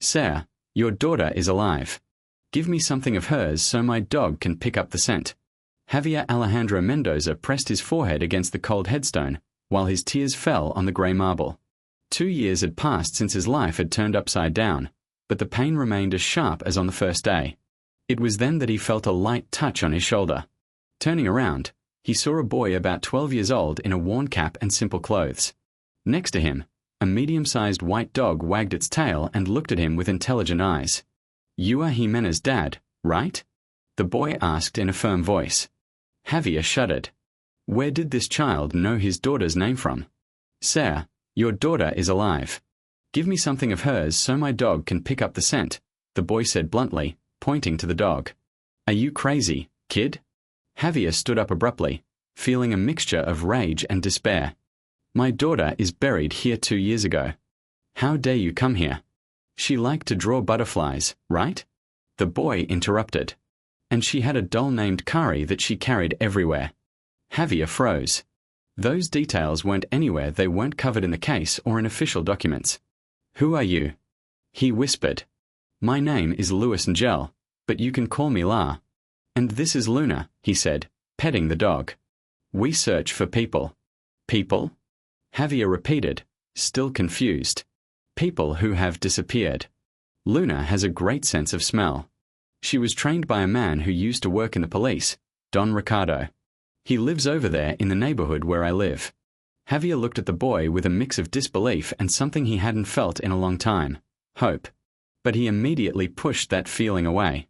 Sarah, your daughter is alive. Give me something of hers so my dog can pick up the scent. Javier Alejandro Mendoza pressed his forehead against the cold headstone, while his tears fell on the grey marble. 2 years had passed since his life had turned upside down, but the pain remained as sharp as on the first day. It was then that he felt a light touch on his shoulder. Turning around, he saw a boy about 12 years old in a worn cap and simple clothes. Next to him, a medium-sized white dog wagged its tail and looked at him with intelligent eyes. "You are Jimena's dad, right?" the boy asked in a firm voice. Javier shuddered. Where did this child know his daughter's name from? "Sarah, your daughter is alive. Give me something of hers so my dog can pick up the scent," the boy said bluntly, pointing to the dog. "Are you crazy, kid?" Javier stood up abruptly, feeling a mixture of rage and despair. "My daughter is buried here 2 years ago. How dare you come here? She liked to draw butterflies, right?" The boy interrupted. "And she had a doll named Kari that she carried everywhere." Javier froze. Those details weren't anywhere. They weren't covered in the case or in official documents. "Who are you?" he whispered. "My name is Luis Angel, but you can call me La. And this is Luna," he said, petting the dog. "We search for people." "People?" Javier repeated, still confused. "People who have disappeared. Luna has a great sense of smell. She was trained by a man who used to work in the police, Don Ricardo. He lives over there in the neighborhood where I live." Javier looked at the boy with a mix of disbelief and something he hadn't felt in a long time, hope. But he immediately pushed that feeling away.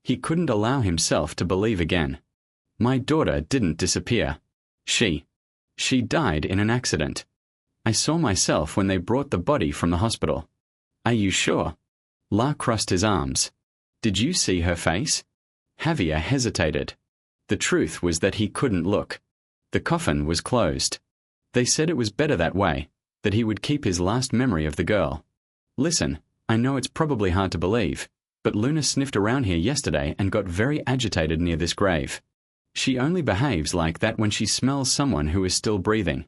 He couldn't allow himself to believe again. "My daughter didn't disappear. She died in an accident. I saw myself when they brought the body from the hospital." "Are you sure?" La crossed his arms. "Did you see her face?" Javier hesitated. The truth was that he couldn't look. The coffin was closed. They said it was better that way, that he would keep his last memory of the girl. "Listen, I know it's probably hard to believe, but Luna sniffed around here yesterday and got very agitated near this grave. She only behaves like that when she smells someone who is still breathing.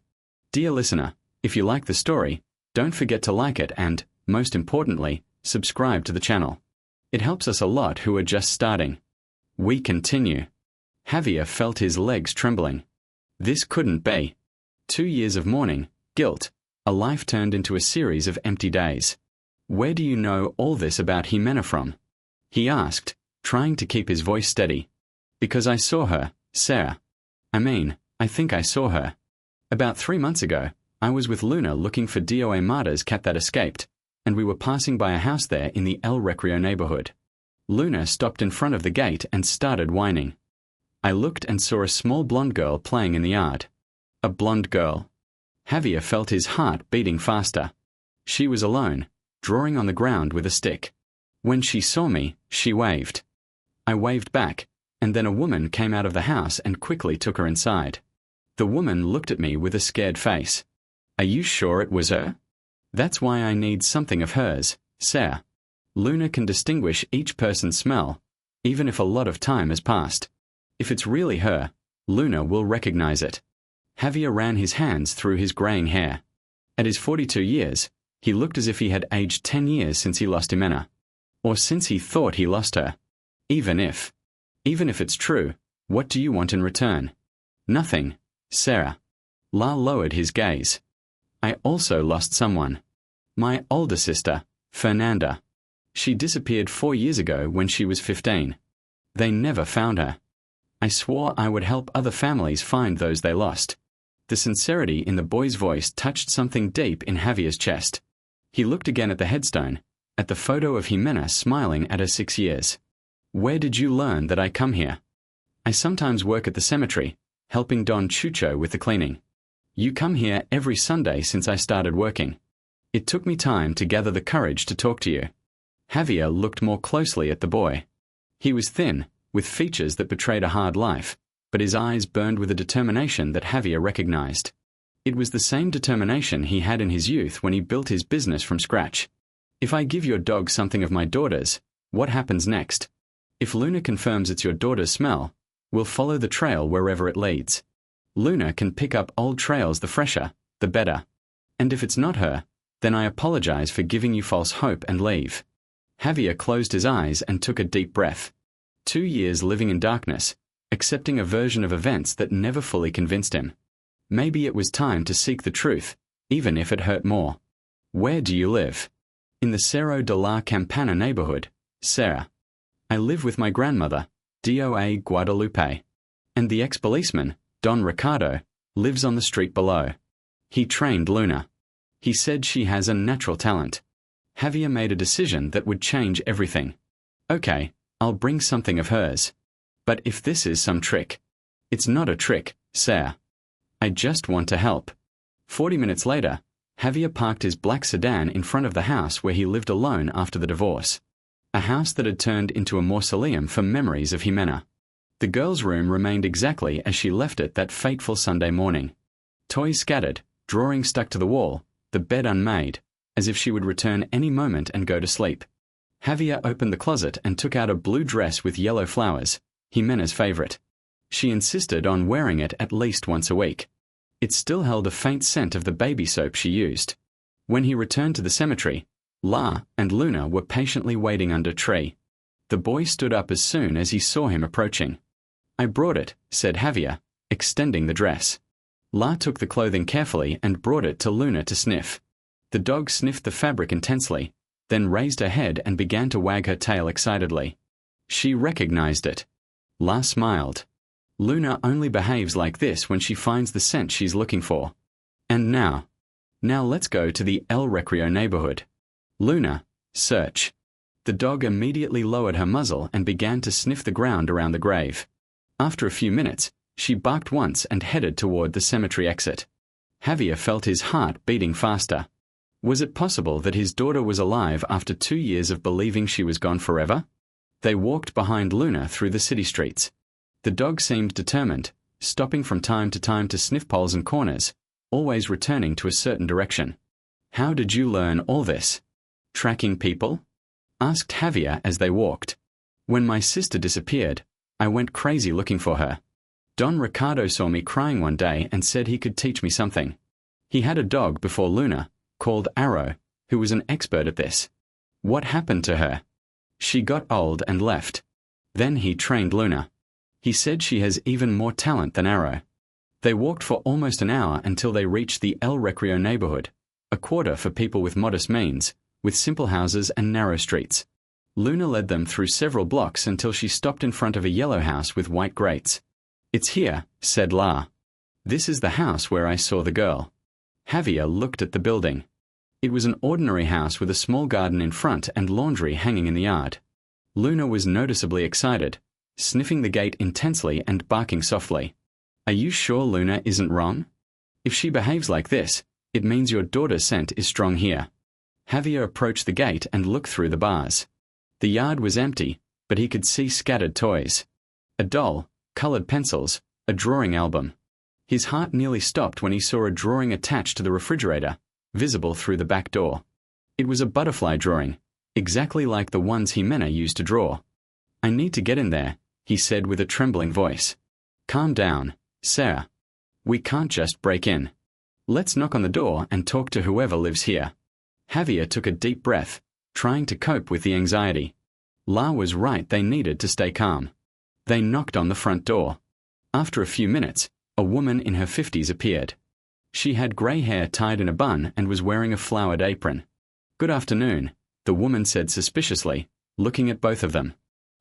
Dear listener, if you like the story, don't forget to like it and, most importantly, subscribe to the channel. It helps us a lot who are just starting. We continue." Javier felt his legs trembling. This couldn't be. 2 years of mourning, guilt, a life turned into a series of empty days. "Where do you know all this about Jimena from?" he asked, trying to keep his voice steady. "Because I saw her, Sarah. I think I saw her. About 3 months ago, I was with Luna looking for Dio Mata's cat that escaped, and we were passing by a house there in the El Recreo neighborhood. Luna stopped in front of the gate and started whining. I looked and saw a small blonde girl playing in the yard." A blonde girl. Javier felt his heart beating faster. She was alone, drawing on the ground with a stick. When she saw me, she waved. I waved back, and then a woman came out of the house and quickly took her inside. The woman looked at me with a scared face. "Are you sure it was her?" "That's why I need something of hers, Sarah. Luna can distinguish each person's smell, even if a lot of time has passed. If it's really her, Luna will recognize it." Javier ran his hands through his graying hair. At his 42 years, he looked as if he had aged 10 years since he lost Jimena. Or since he thought he lost her. Even if it's true, what do you want in return?" "Nothing, Sarah." La lowered his gaze. "I also lost someone. My older sister, Fernanda. She disappeared 4 years ago when she was 15. They never found her. I swore I would help other families find those they lost." The sincerity in the boy's voice touched something deep in Javier's chest. He looked again at the headstone, at the photo of Jimena smiling at her 6 years. "Where did you learn that I come here?" "I sometimes work at the cemetery, helping Don Chucho with the cleaning. You come here every Sunday since I started working. It took me time to gather the courage to talk to you." Javier looked more closely at the boy. He was thin, with features that betrayed a hard life, but his eyes burned with a determination that Javier recognized. It was the same determination he had in his youth when he built his business from scratch. "If I give your dog something of my daughter's, what happens next? If Luna confirms it's your daughter's smell, we'll follow the trail wherever it leads. Luna can pick up old trails. The fresher, the better. And if it's not her, then I apologize for giving you false hope and leave." Javier closed his eyes and took a deep breath. 2 years living in darkness, accepting a version of events that never fully convinced him. Maybe it was time to seek the truth, even if it hurt more. Where do you live? In the Cerro de la Campana neighborhood, Sarah. I live with my grandmother, DOA Guadalupe. And the ex-policeman, Don Ricardo, lives on the street below. He trained Luna. He said she has a natural talent. Javier made a decision that would change everything. Okay, I'll bring something of hers. But if this is some trick. It's not a trick, Sarah. I just want to help. 40 minutes later, Javier parked his black sedan in front of the house where he lived alone after the divorce. A house that had turned into a mausoleum for memories of Jimena. The girl's room remained exactly as she left it that fateful Sunday morning. Toys scattered, drawings stuck to the wall, the bed unmade, as if she would return any moment and go to sleep. Javier opened the closet and took out a blue dress with yellow flowers, Jimena's favorite. She insisted on wearing it at least once a week. It still held a faint scent of the baby soap she used. When he returned to the cemetery, La and Luna were patiently waiting under a tree. The boy stood up as soon as he saw him approaching. I brought it, said Javier, extending the dress. La took the clothing carefully and brought it to Luna to sniff. The dog sniffed the fabric intensely, then raised her head and began to wag her tail excitedly. She recognized it. La smiled. Luna only behaves like this when she finds the scent she's looking for. And now let's go to the El Recreo neighborhood. Luna, search. The dog immediately lowered her muzzle and began to sniff the ground around the grave. After a few minutes, she barked once and headed toward the cemetery exit. Javier felt his heart beating faster. Was it possible that his daughter was alive after 2 years of believing she was gone forever? They walked behind Luna through the city streets. The dog seemed determined, stopping from time to time to sniff poles and corners, always returning to a certain direction. How did you learn all this? Tracking people? Asked Javier as they walked. When my sister disappeared, I went crazy looking for her. Don Ricardo saw me crying one day and said he could teach me something. He had a dog before Luna, called Arrow, who was an expert at this. What happened to her? She got old and left. Then he trained Luna. He said she has even more talent than Arrow. They walked for almost an hour until they reached the El Recreo neighborhood, a quarter for people with modest means, with simple houses and narrow streets. Luna led them through several blocks until she stopped in front of a yellow house with white grates. It's here, said La. This is the house where I saw the girl. Javier looked at the building. It was an ordinary house with a small garden in front and laundry hanging in the yard. Luna was noticeably excited, sniffing the gate intensely and barking softly. Are you sure Luna isn't wrong? If she behaves like this, it means your daughter's scent is strong here. Javier approached the gate and looked through the bars. The yard was empty, but he could see scattered toys. A doll, colored pencils, a drawing album. His heart nearly stopped when he saw a drawing attached to the refrigerator, visible through the back door. It was a butterfly drawing, exactly like the ones Jimena used to draw. I need to get in there, he said with a trembling voice. Calm down, Sarah. We can't just break in. Let's knock on the door and talk to whoever lives here. Javier took a deep breath, trying to cope with the anxiety. La was right, they needed to stay calm. They knocked on the front door. After a few minutes, a woman in her 50s appeared. She had grey hair tied in a bun and was wearing a flowered apron. Good afternoon, the woman said suspiciously, looking at both of them.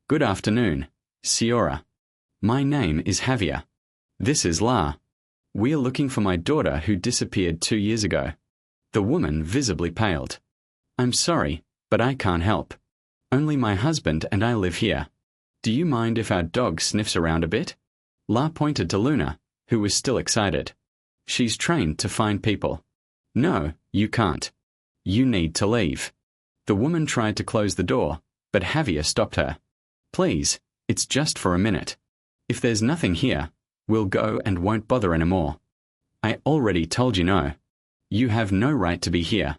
Good afternoon, Ciora. My name is Javier. This is La. We're looking for my daughter who disappeared 2 years ago. The woman visibly paled. I'm sorry, but I can't help. Only my husband and I live here. Do you mind if our dog sniffs around a bit? La pointed to Luna, who was still excited. She's trained to find people. No, you can't. You need to leave. The woman tried to close the door, but Javier stopped her. Please, it's just for a minute. If there's nothing here, we'll go and won't bother anymore. I already told you no. You have no right to be here.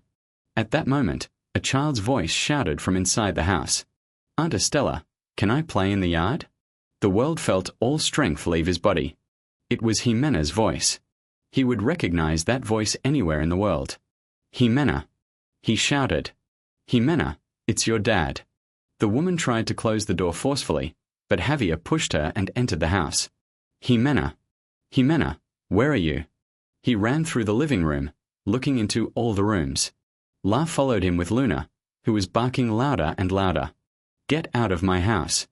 At that moment, a child's voice shouted from inside the house. Aunt Estella, can I play in the yard? The world felt all strength leave his body. It was Jimena's voice. He would recognize that voice anywhere in the world. Jimena. He shouted. Jimena, it's your dad. The woman tried to close the door forcefully, but Javier pushed her and entered the house. Jimena. Jimena, where are you? He ran through the living room, looking into all the rooms. La followed him with Luna, who was barking louder and louder. Get out of my house.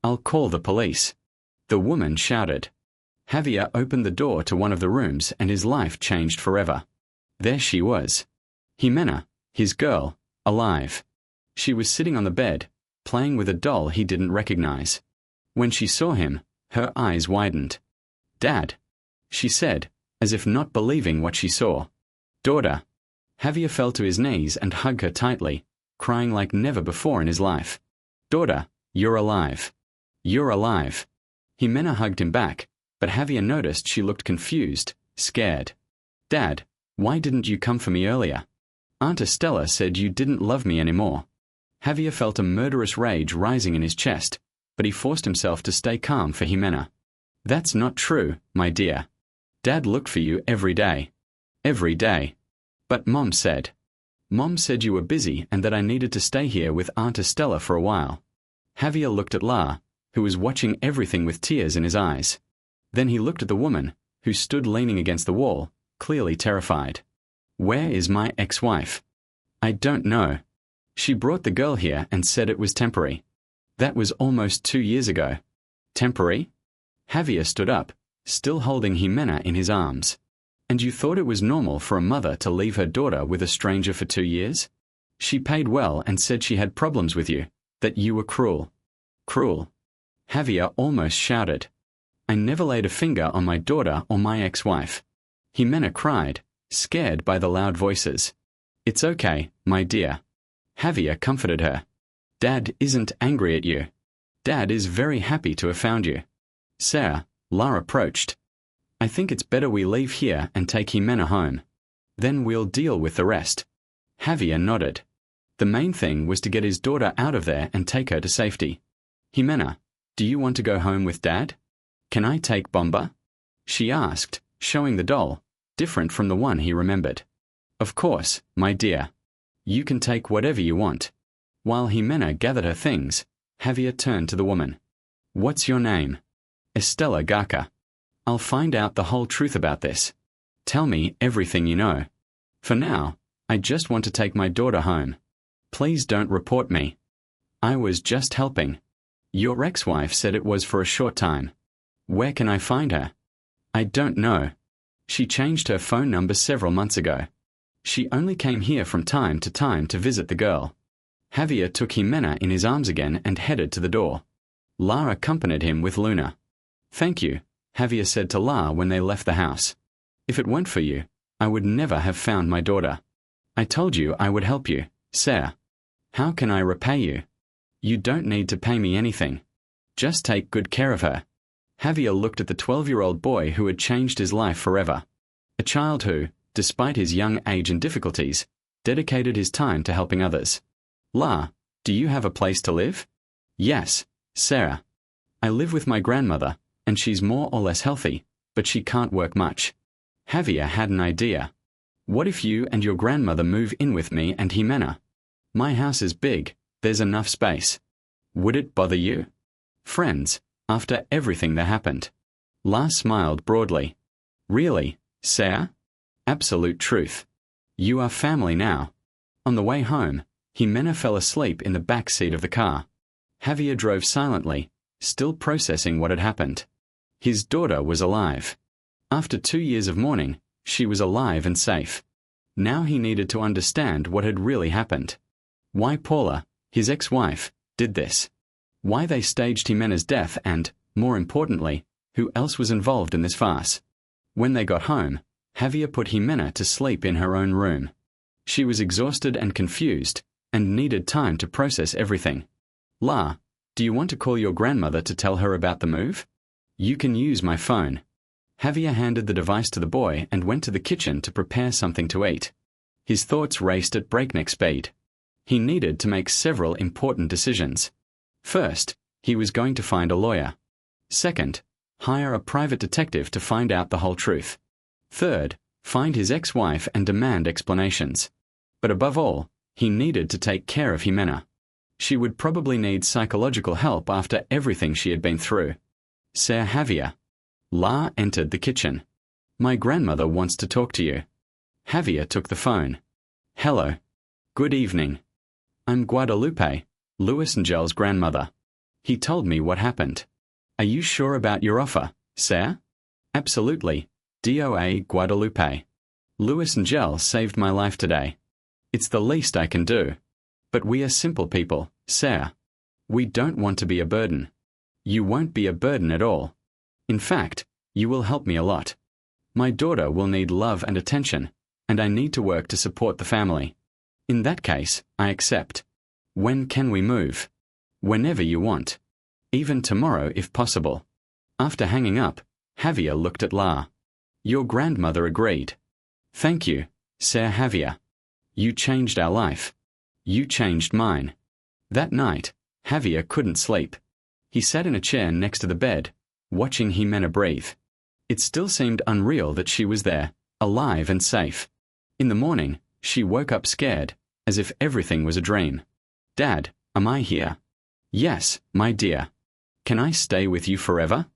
I'll call the police. The woman shouted. Javier opened the door to one of the rooms and his life changed forever. There she was. Jimena, his girl, alive. She was sitting on the bed, playing with a doll he didn't recognize. When she saw him, her eyes widened. Dad, she said, as if not believing what she saw. Daughter. Javier fell to his knees and hugged her tightly, crying like never before in his life. Daughter, you're alive. You're alive. Jimena hugged him back, but Javier noticed she looked confused, scared. Dad, why didn't you come for me earlier? Aunt Estella said you didn't love me anymore. Javier felt a murderous rage rising in his chest, but he forced himself to stay calm for Jimena. That's not true, my dear. Dad looked for you every day. Every day. But Mom said you were busy and that I needed to stay here with Aunt Estella for a while. Javier looked at La, who was watching everything with tears in his eyes. Then he looked at the woman, who stood leaning against the wall, clearly terrified. Where is my ex-wife? I don't know. She brought the girl here and said it was temporary. That was almost 2 years ago. Temporary? Javier stood up, still holding Jimena in his arms. And you thought it was normal for a mother to leave her daughter with a stranger for 2 years? She paid well and said she had problems with you, that you were cruel. Cruel. Javier almost shouted. I never laid a finger on my daughter or my ex-wife. Jimena cried, scared by the loud voices. It's okay, my dear. Javier comforted her. Dad isn't angry at you. Dad is very happy to have found you. Sarah, La approached. I think it's better we leave here and take Jimena home. Then we'll deal with the rest. Javier nodded. The main thing was to get his daughter out of there and take her to safety. Jimena, do you want to go home with Dad? Can I take Bomba? She asked, showing the doll, different from the one he remembered. Of course, my dear. You can take whatever you want. While Jimena gathered her things, Javier turned to the woman. What's your name? Estella Garca. I'll find out the whole truth about this. Tell me everything you know. For now, I just want to take my daughter home. Please don't report me. I was just helping. Your ex-wife said it was for a short time. Where can I find her? I don't know. She changed her phone number several months ago. She only came here from time to visit the girl. Javier took Jimena in his arms again and headed to the door. La accompanied him with Luna. Thank you, Javier said to La when they left the house. If it weren't for you, I would never have found my daughter. I told you I would help you, Sarah. How can I repay you? You don't need to pay me anything. Just take good care of her. Javier looked at the 12-year-old boy who had changed his life forever. A child who, despite his young age and difficulties, dedicated his time to helping others. La, do you have a place to live? Yes, Sarah. I live with my grandmother, and she's more or less healthy, but she can't work much. Javier had an idea. What if you and your grandmother move in with me and Jimena? My house is big, there's enough space. Would it bother you? Friends, after everything that happened. La smiled broadly. Really, Sarah? Absolute truth. You are family now. On the way home, Jimena fell asleep in the back seat of the car. Javier drove silently, still processing what had happened. His daughter was alive. After 2 years of mourning, she was alive and safe. Now he needed to understand what had really happened. Why Paula, his ex-wife, did this. Why they staged Jimena's death and, more importantly, who else was involved in this farce. When they got home, Javier put Jimena to sleep in her own room. She was exhausted and confused, and needed time to process everything. La, do you want to call your grandmother to tell her about the move? You can use my phone. Javier handed the device to the boy and went to the kitchen to prepare something to eat. His thoughts raced at breakneck speed. He needed to make several important decisions. First, he was going to find a lawyer. Second, hire a private detective to find out the whole truth. Third, find his ex-wife and demand explanations. But above all, he needed to take care of Jimena. She would probably need psychological help after everything she had been through. Ser Javier. La entered the kitchen. My grandmother wants to talk to you. Javier took the phone. Hello. Good evening. I'm Guadalupe, Luis Angel's grandmother. He told me what happened. Are you sure about your offer, Ser? Absolutely. DOA Guadalupe. Luis Angel saved my life today. It's the least I can do. But we are simple people, Ser. We don't want to be a burden. You won't be a burden at all. In fact, you will help me a lot. My daughter will need love and attention, and I need to work to support the family. In that case, I accept. When can we move? Whenever you want. Even tomorrow if possible. After hanging up, Javier looked at La. Your grandmother agreed. Thank you, Ser Javier. You changed our life. You changed mine. That night, Javier couldn't sleep. He sat in a chair next to the bed, watching Jimena breathe. It still seemed unreal that she was there, alive and safe. In the morning, she woke up scared, as if everything was a dream. Dad, am I here? Yes, my dear. Can I stay with you forever?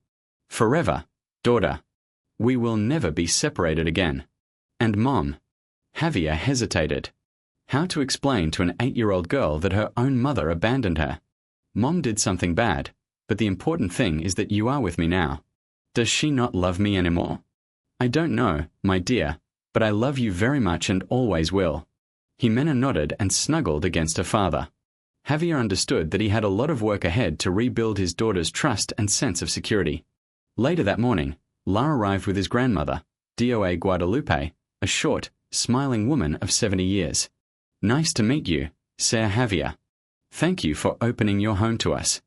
Forever, daughter. We will never be separated again. And Mom. Javier hesitated. How to explain to an 8-year-old girl that her own mother abandoned her? Mom did something bad, but the important thing is that you are with me now. Does she not love me anymore? I don't know, my dear, but I love you very much and always will. Jimena nodded and snuggled against her father. Javier understood that he had a lot of work ahead to rebuild his daughter's trust and sense of security. Later that morning, La arrived with his grandmother, DOA Guadalupe, a short, smiling woman of 70 years. Nice to meet you, Ser Javier. Thank you for opening your home to us.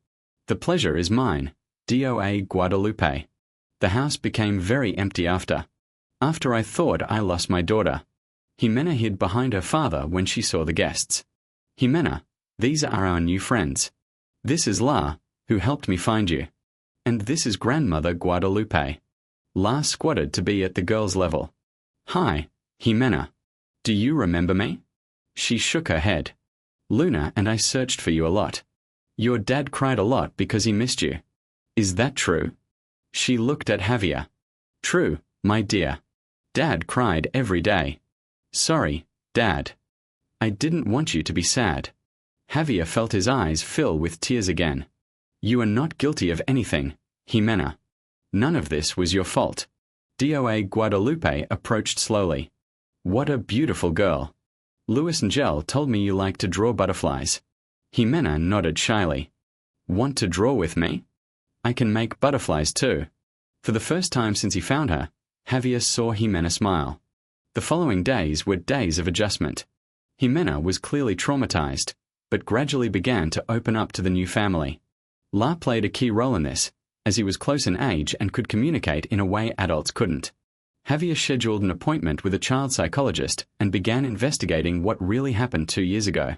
The pleasure is mine, DOA Guadalupe. The house became very empty after I thought I lost my daughter. Jimena hid behind her father when she saw the guests. Jimena, these are our new friends. This is La, who helped me find you. And this is Grandmother Guadalupe. La squatted to be at the girl's level. Hi, Jimena. Do you remember me? She shook her head. Luna and I searched for you a lot. Your dad cried a lot because he missed you. Is that true? She looked at Javier. True, my dear. Dad cried every day. Sorry, Dad. I didn't want you to be sad. Javier felt his eyes fill with tears again. You are not guilty of anything, Jimena. None of this was your fault. DOA Guadalupe approached slowly. What a beautiful girl. Luis Angel told me you like to draw butterflies. Jimena nodded shyly. Want to draw with me? I can make butterflies too. For the first time since he found her, Javier saw Jimena smile. The following days were days of adjustment. Jimena was clearly traumatized, but gradually began to open up to the new family. La played a key role in this, as he was close in age and could communicate in a way adults couldn't. Javier scheduled an appointment with a child psychologist and began investigating what really happened 2 years ago.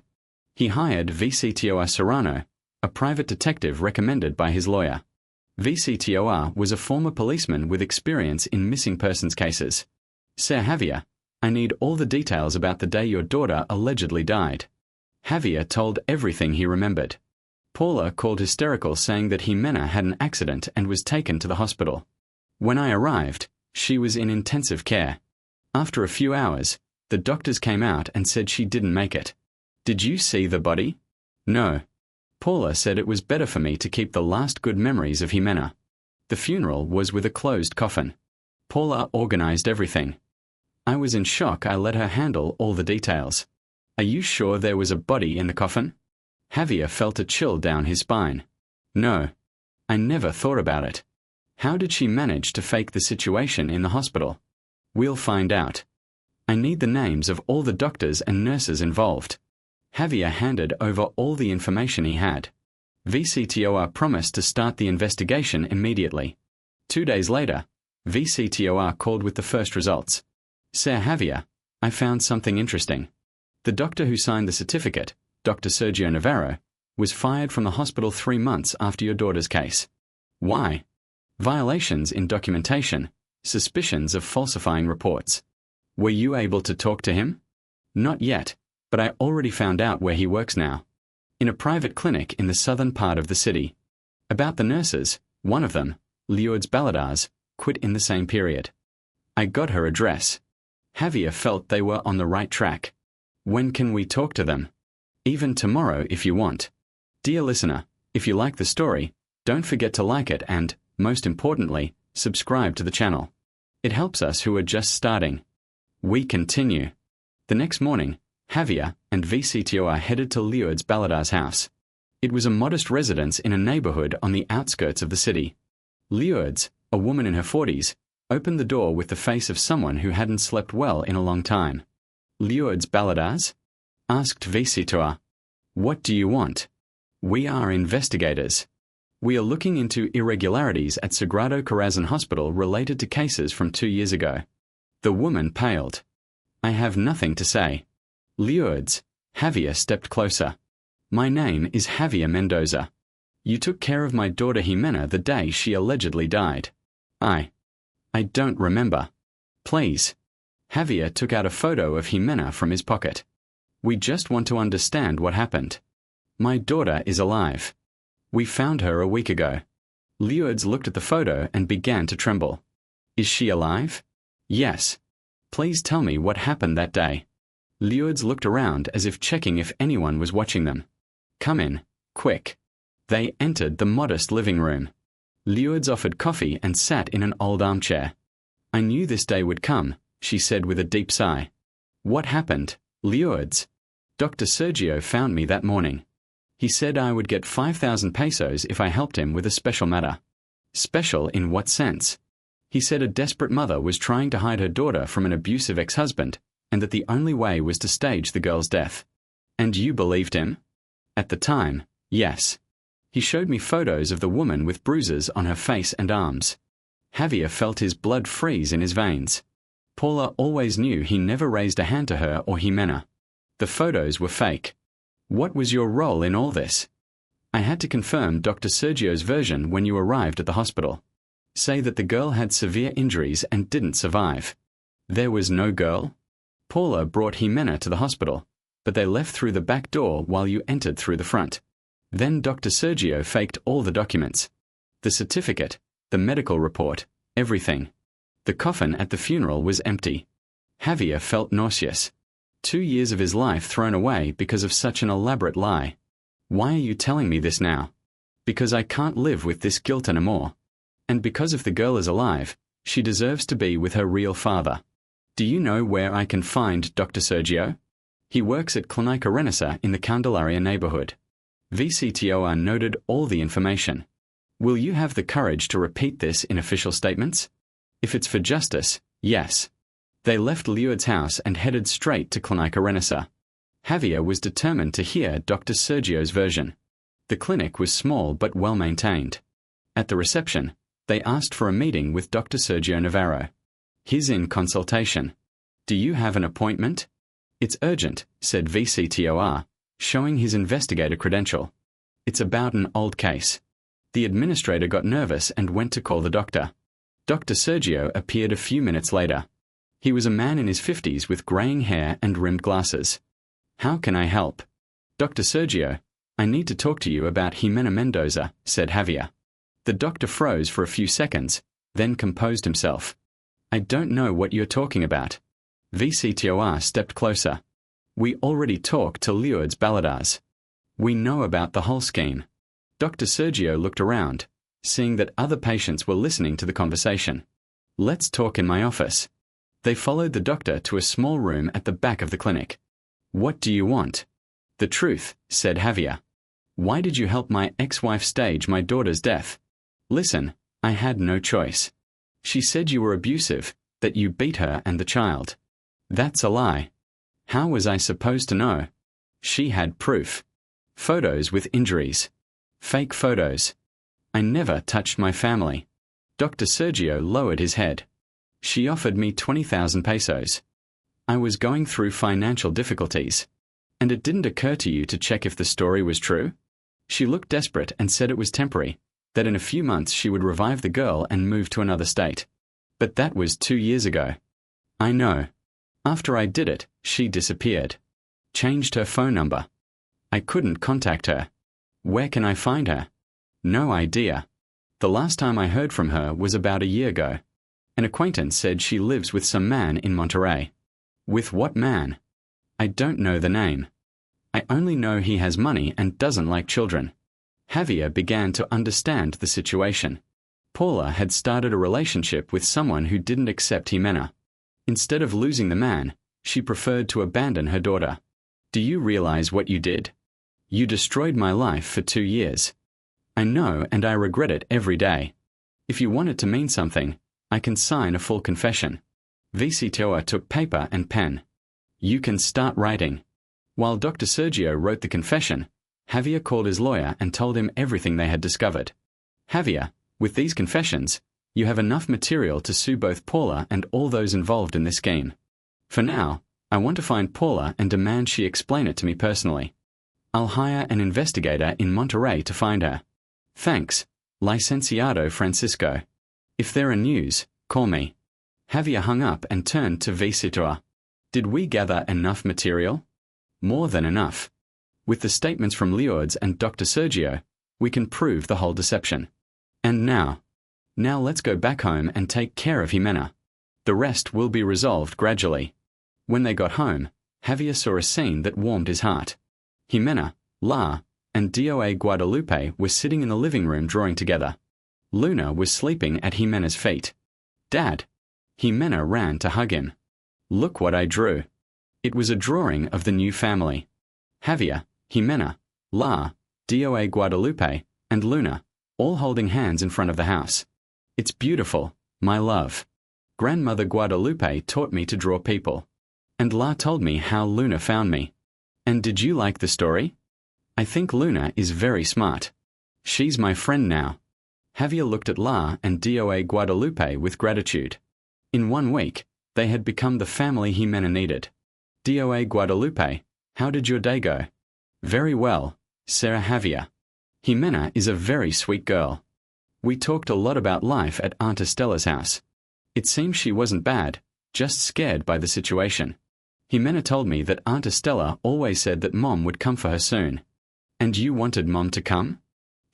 He hired VCTOR Serrano, a private detective recommended by his lawyer. VCTOR was a former policeman with experience in missing persons cases. Ser Javier, I need all the details about the day your daughter allegedly died. Javier told everything he remembered. Paula called hysterical saying that Jimena had an accident and was taken to the hospital. When I arrived, she was in intensive care. After a few hours, the doctors came out and said she didn't make it. Did you see the body? No. Paula said it was better for me to keep the last good memories of Jimena. The funeral was with a closed coffin. Paula organized everything. I was in shock. I let her handle all the details. Are you sure there was a body in the coffin? Javier felt a chill down his spine. No. I never thought about it. How did she manage to fake the situation in the hospital? We'll find out. I need the names of all the doctors and nurses involved. Javier handed over all the information he had. VCTOR promised to start the investigation immediately. 2 days later, VCTOR called with the first results. Ser Javier, I found something interesting. The doctor who signed the certificate, Dr. Sergio Navarro, was fired from the hospital 3 months after your daughter's case. Why? Violations in documentation, suspicions of falsifying reports. Were you able to talk to him? Not yet, but I already found out where he works now. in a private clinic in the southern part of the city. About the nurses, one of them, Lourdes Baladars, quit in the same period. I got her address. Javier felt they were on the right track. When can we talk to them? Even tomorrow if you want. Dear listener, if you like the story, don't forget to like it and, most importantly, subscribe to the channel. It helps us who are just starting. We continue. The next morning, Javier and VCTOR headed to Lourdes Baladars' house. It was a modest residence in a neighborhood on the outskirts of the city. Lourdes, a woman in her 40s, opened the door with the face of someone who hadn't slept well in a long time. Lourdes Baladars? Asked VCTOR. What do you want? We are investigators. We are looking into irregularities at Sagrado Corazon Hospital related to cases from 2 years ago. The woman paled. I have nothing to say. Lourdes, Javier stepped closer. My name is Javier Mendoza. You took care of my daughter Jimena the day she allegedly died. I don't remember. Please. Javier took out a photo of Jimena from his pocket. We just want to understand what happened. My daughter is alive. We found her a week ago. Lourdes looked at the photo and began to tremble. Is she alive? Yes. Please tell me what happened that day. Lourdes looked around as if checking if anyone was watching them. Come in, quick. They entered the modest living room. Lourdes offered coffee and sat in an old armchair. I knew this day would come, she said with a deep sigh. What happened, Lourdes? Dr. Sergio found me that morning. He said I would get 5,000 pesos if I helped him with a special matter. Special in what sense? He said a desperate mother was trying to hide her daughter from an abusive ex-husband, and that the only way was to stage the girl's death. And you believed him? At the time, yes. He showed me photos of the woman with bruises on her face and arms. Javier felt his blood freeze in his veins. Paula always knew he never raised a hand to her or Jimena. The photos were fake. What was your role in all this? I had to confirm Dr. Sergio's version when you arrived at the hospital. Say that the girl had severe injuries and didn't survive. There was no girl? Paula brought Jimena to the hospital, but they left through the back door while you entered through the front. Then Dr. Sergio faked all the documents. The certificate, the medical report, everything. The coffin at the funeral was empty. Javier felt nauseous. 2 years of his life thrown away because of such an elaborate lie. Why are you telling me this now? Because I can't live with this guilt anymore. And because if the girl is alive, she deserves to be with her real father. Do you know where I can find Dr. Sergio? He works at Clínica Renesa in the Candelaria neighborhood. VCTOR noted all the information. Will you have the courage to repeat this in official statements? If it's for justice, yes. They left Lourdes' house and headed straight to Clínica Renesa. Javier was determined to hear Dr. Sergio's version. The clinic was small but well maintained. At the reception, they asked for a meeting with Dr. Sergio Navarro. He's in consultation. Do you have an appointment? It's urgent, said VCTOR, showing his investigator credential. It's about an old case. The administrator got nervous and went to call the doctor. Dr. Sergio appeared a few minutes later. He was a man in his 50s with graying hair and rimmed glasses. How can I help? Dr. Sergio, I need to talk to you about Jimena Mendoza, said Javier. The doctor froze for a few seconds, then composed himself. I don't know what you're talking about. VCTOR stepped closer. We already talked to Lourdes Baladars. We know about the whole scheme. Dr. Sergio looked around, seeing that other patients were listening to the conversation. Let's talk in my office. They followed the doctor to a small room at the back of the clinic. What do you want? The truth, said Javier. Why did you help my ex-wife stage my daughter's death? Listen, I had no choice. She said you were abusive, that you beat her and the child. That's a lie. How was I supposed to know? She had proof. Photos with injuries. Fake photos. I never touched my family. Dr. Sergio lowered his head. She offered me 20,000 pesos. I was going through financial difficulties. And it didn't occur to you to check if the story was true? She looked desperate and said it was temporary, that in a few months she would revive the girl and move to another state. But that was 2 years ago. I know. After I did it, she disappeared. Changed her phone number. I couldn't contact her. Where can I find her? No idea. The last time I heard from her was about a year ago. An acquaintance said she lives with some man in Monterey. With what man? I don't know the name. I only know he has money and doesn't like children. Javier began to understand the situation. Paula had started a relationship with someone who didn't accept Jimena. Instead of losing the man, she preferred to abandon her daughter. Do you realize what you did? You destroyed my life for 2 years. I know, and I regret it every day. If you want it to mean something, I can sign a full confession. Visitoa took paper and pen. You can start writing. While Dr. Sergio wrote the confession, Javier called his lawyer and told him everything they had discovered. Javier, with these confessions, you have enough material to sue both Paula and all those involved in this scheme. For now, I want to find Paula and demand she explain it to me personally. I'll hire an investigator in Monterey to find her. Thanks, Licenciado Francisco. If there are news, call me. Javier hung up and turned to Visitoa. Did we gather enough material? More than enough. With the statements from Lourdes and Dr. Sergio, we can prove the whole deception. And now let's go back home and take care of Jimena. The rest will be resolved gradually. When they got home, Javier saw a scene that warmed his heart. Jimena, La, and Doa Guadalupe were sitting in the living room drawing together. Luna was sleeping at Jimena's feet. Dad! Jimena ran to hug him. Look what I drew. It was a drawing of the new family. Javier, Jimena, La, Doa Guadalupe, and Luna, all holding hands in front of the house. It's beautiful, my love. Grandmother Guadalupe taught me to draw people. And La told me how Luna found me. And did you like the story? I think Luna is very smart. She's my friend now. Javier looked at La and Doa Guadalupe with gratitude. In 1 week, they had become the family Jimena needed. Doa Guadalupe, how did your day go? Very well, Sarah Javier. Jimena is a very sweet girl. We talked a lot about life at Aunt Estella's house. It seems she wasn't bad, just scared by the situation. Jimena told me that Aunt Estella always said that Mom would come for her soon. And you wanted Mom to come?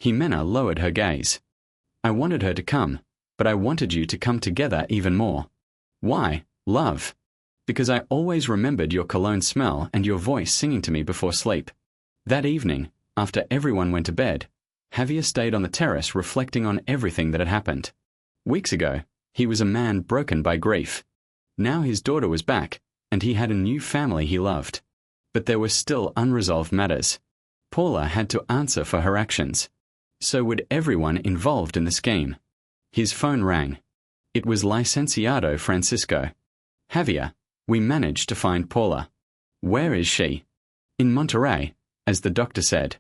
Jimena lowered her gaze. I wanted her to come, but I wanted you to come together even more. Why, love? Because I always remembered your cologne smell and your voice singing to me before sleep. That evening, after everyone went to bed, Javier stayed on the terrace reflecting on everything that had happened. Weeks ago, he was a man broken by grief. Now his daughter was back, and he had a new family he loved. But there were still unresolved matters. Paula had to answer for her actions. So would everyone involved in the scheme. His phone rang. It was Licenciado Francisco. Javier, we managed to find Paula. Where is she? In Monterey, as the doctor said.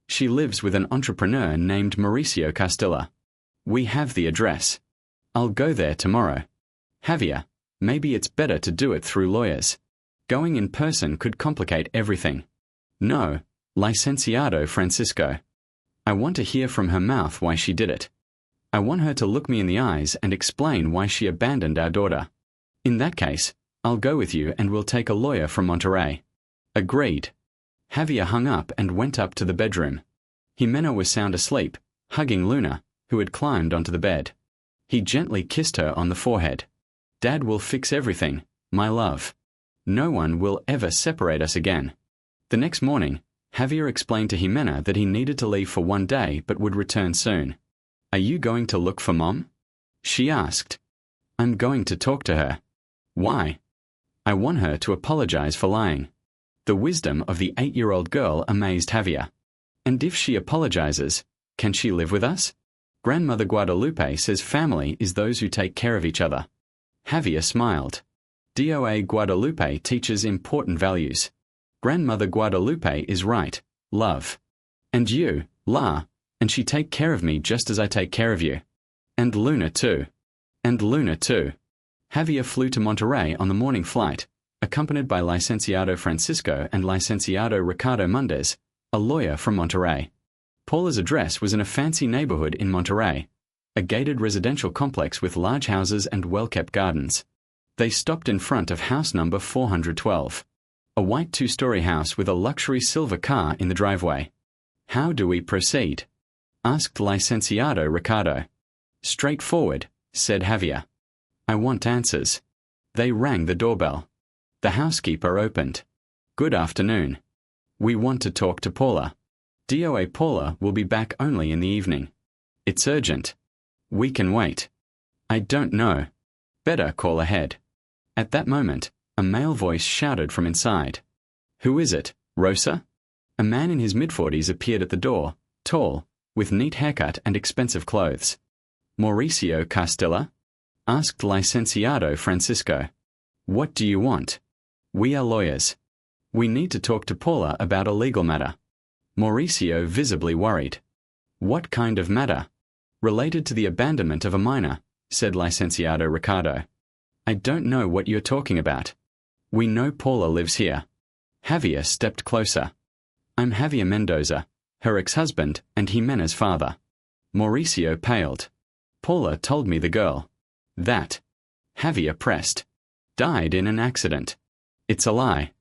She lives with an entrepreneur named Mauricio Castilla. We have the address. I'll go there tomorrow. Javier, maybe it's better to do it through lawyers. Going in person could complicate everything. No, Licenciado Francisco. I want to hear from her mouth why she did it. I want her to look me in the eyes and explain why she abandoned our daughter. In that case, I'll go with you and we'll take a lawyer from Monterey. Agreed. Javier hung up and went up to the bedroom. Jimena was sound asleep, hugging Luna, who had climbed onto the bed. He gently kissed her on the forehead. Dad will fix everything, my love. No one will ever separate us again. The next morning, Javier explained to Jimena that he needed to leave for 1 day but would return soon. Are you going to look for Mom? She asked. I'm going to talk to her. Why? I want her to apologize for lying. The wisdom of the 8-year-old girl amazed Javier. And if she apologizes, can she live with us? Grandmother Guadalupe says family is those who take care of each other. Javier smiled. Doa Guadalupe teaches important values. Grandmother Guadalupe is right, love. And you, La, and she take care of me just as I take care of you. And Luna too. And Luna too. Javier flew to Monterey on the morning flight, accompanied by Licenciado Francisco and Licenciado Ricardo Mundez, a lawyer from Monterey. Paula's address was in a fancy neighborhood in Monterey, a gated residential complex with large houses and well-kept gardens. They stopped in front of house number 412. A white two-story house with a luxury silver car in the driveway. How do we proceed? Asked Licenciado Ricardo. Straightforward, said Javier. I want answers. They rang the doorbell. The housekeeper opened. Good afternoon. We want to talk to Paula. DOA Paula will be back only in the evening. It's urgent. We can wait. I don't know. Better call ahead. At that moment, a male voice shouted from inside. Who is it, Rosa? A man in his mid-40s appeared at the door, tall, with neat haircut and expensive clothes. Mauricio Castilla? Asked Licenciado Francisco. What do you want? We are lawyers. We need to talk to Paula about a legal matter. Mauricio visibly worried. What kind of matter? Related to the abandonment of a minor, said Licenciado Ricardo. I don't know what you're talking about. We know Paula lives here. Javier stepped closer. I'm Javier Mendoza, her ex-husband and Jimena's father. Mauricio paled. Paula told me the girl. That. Javier pressed. Died in an accident. It's a lie.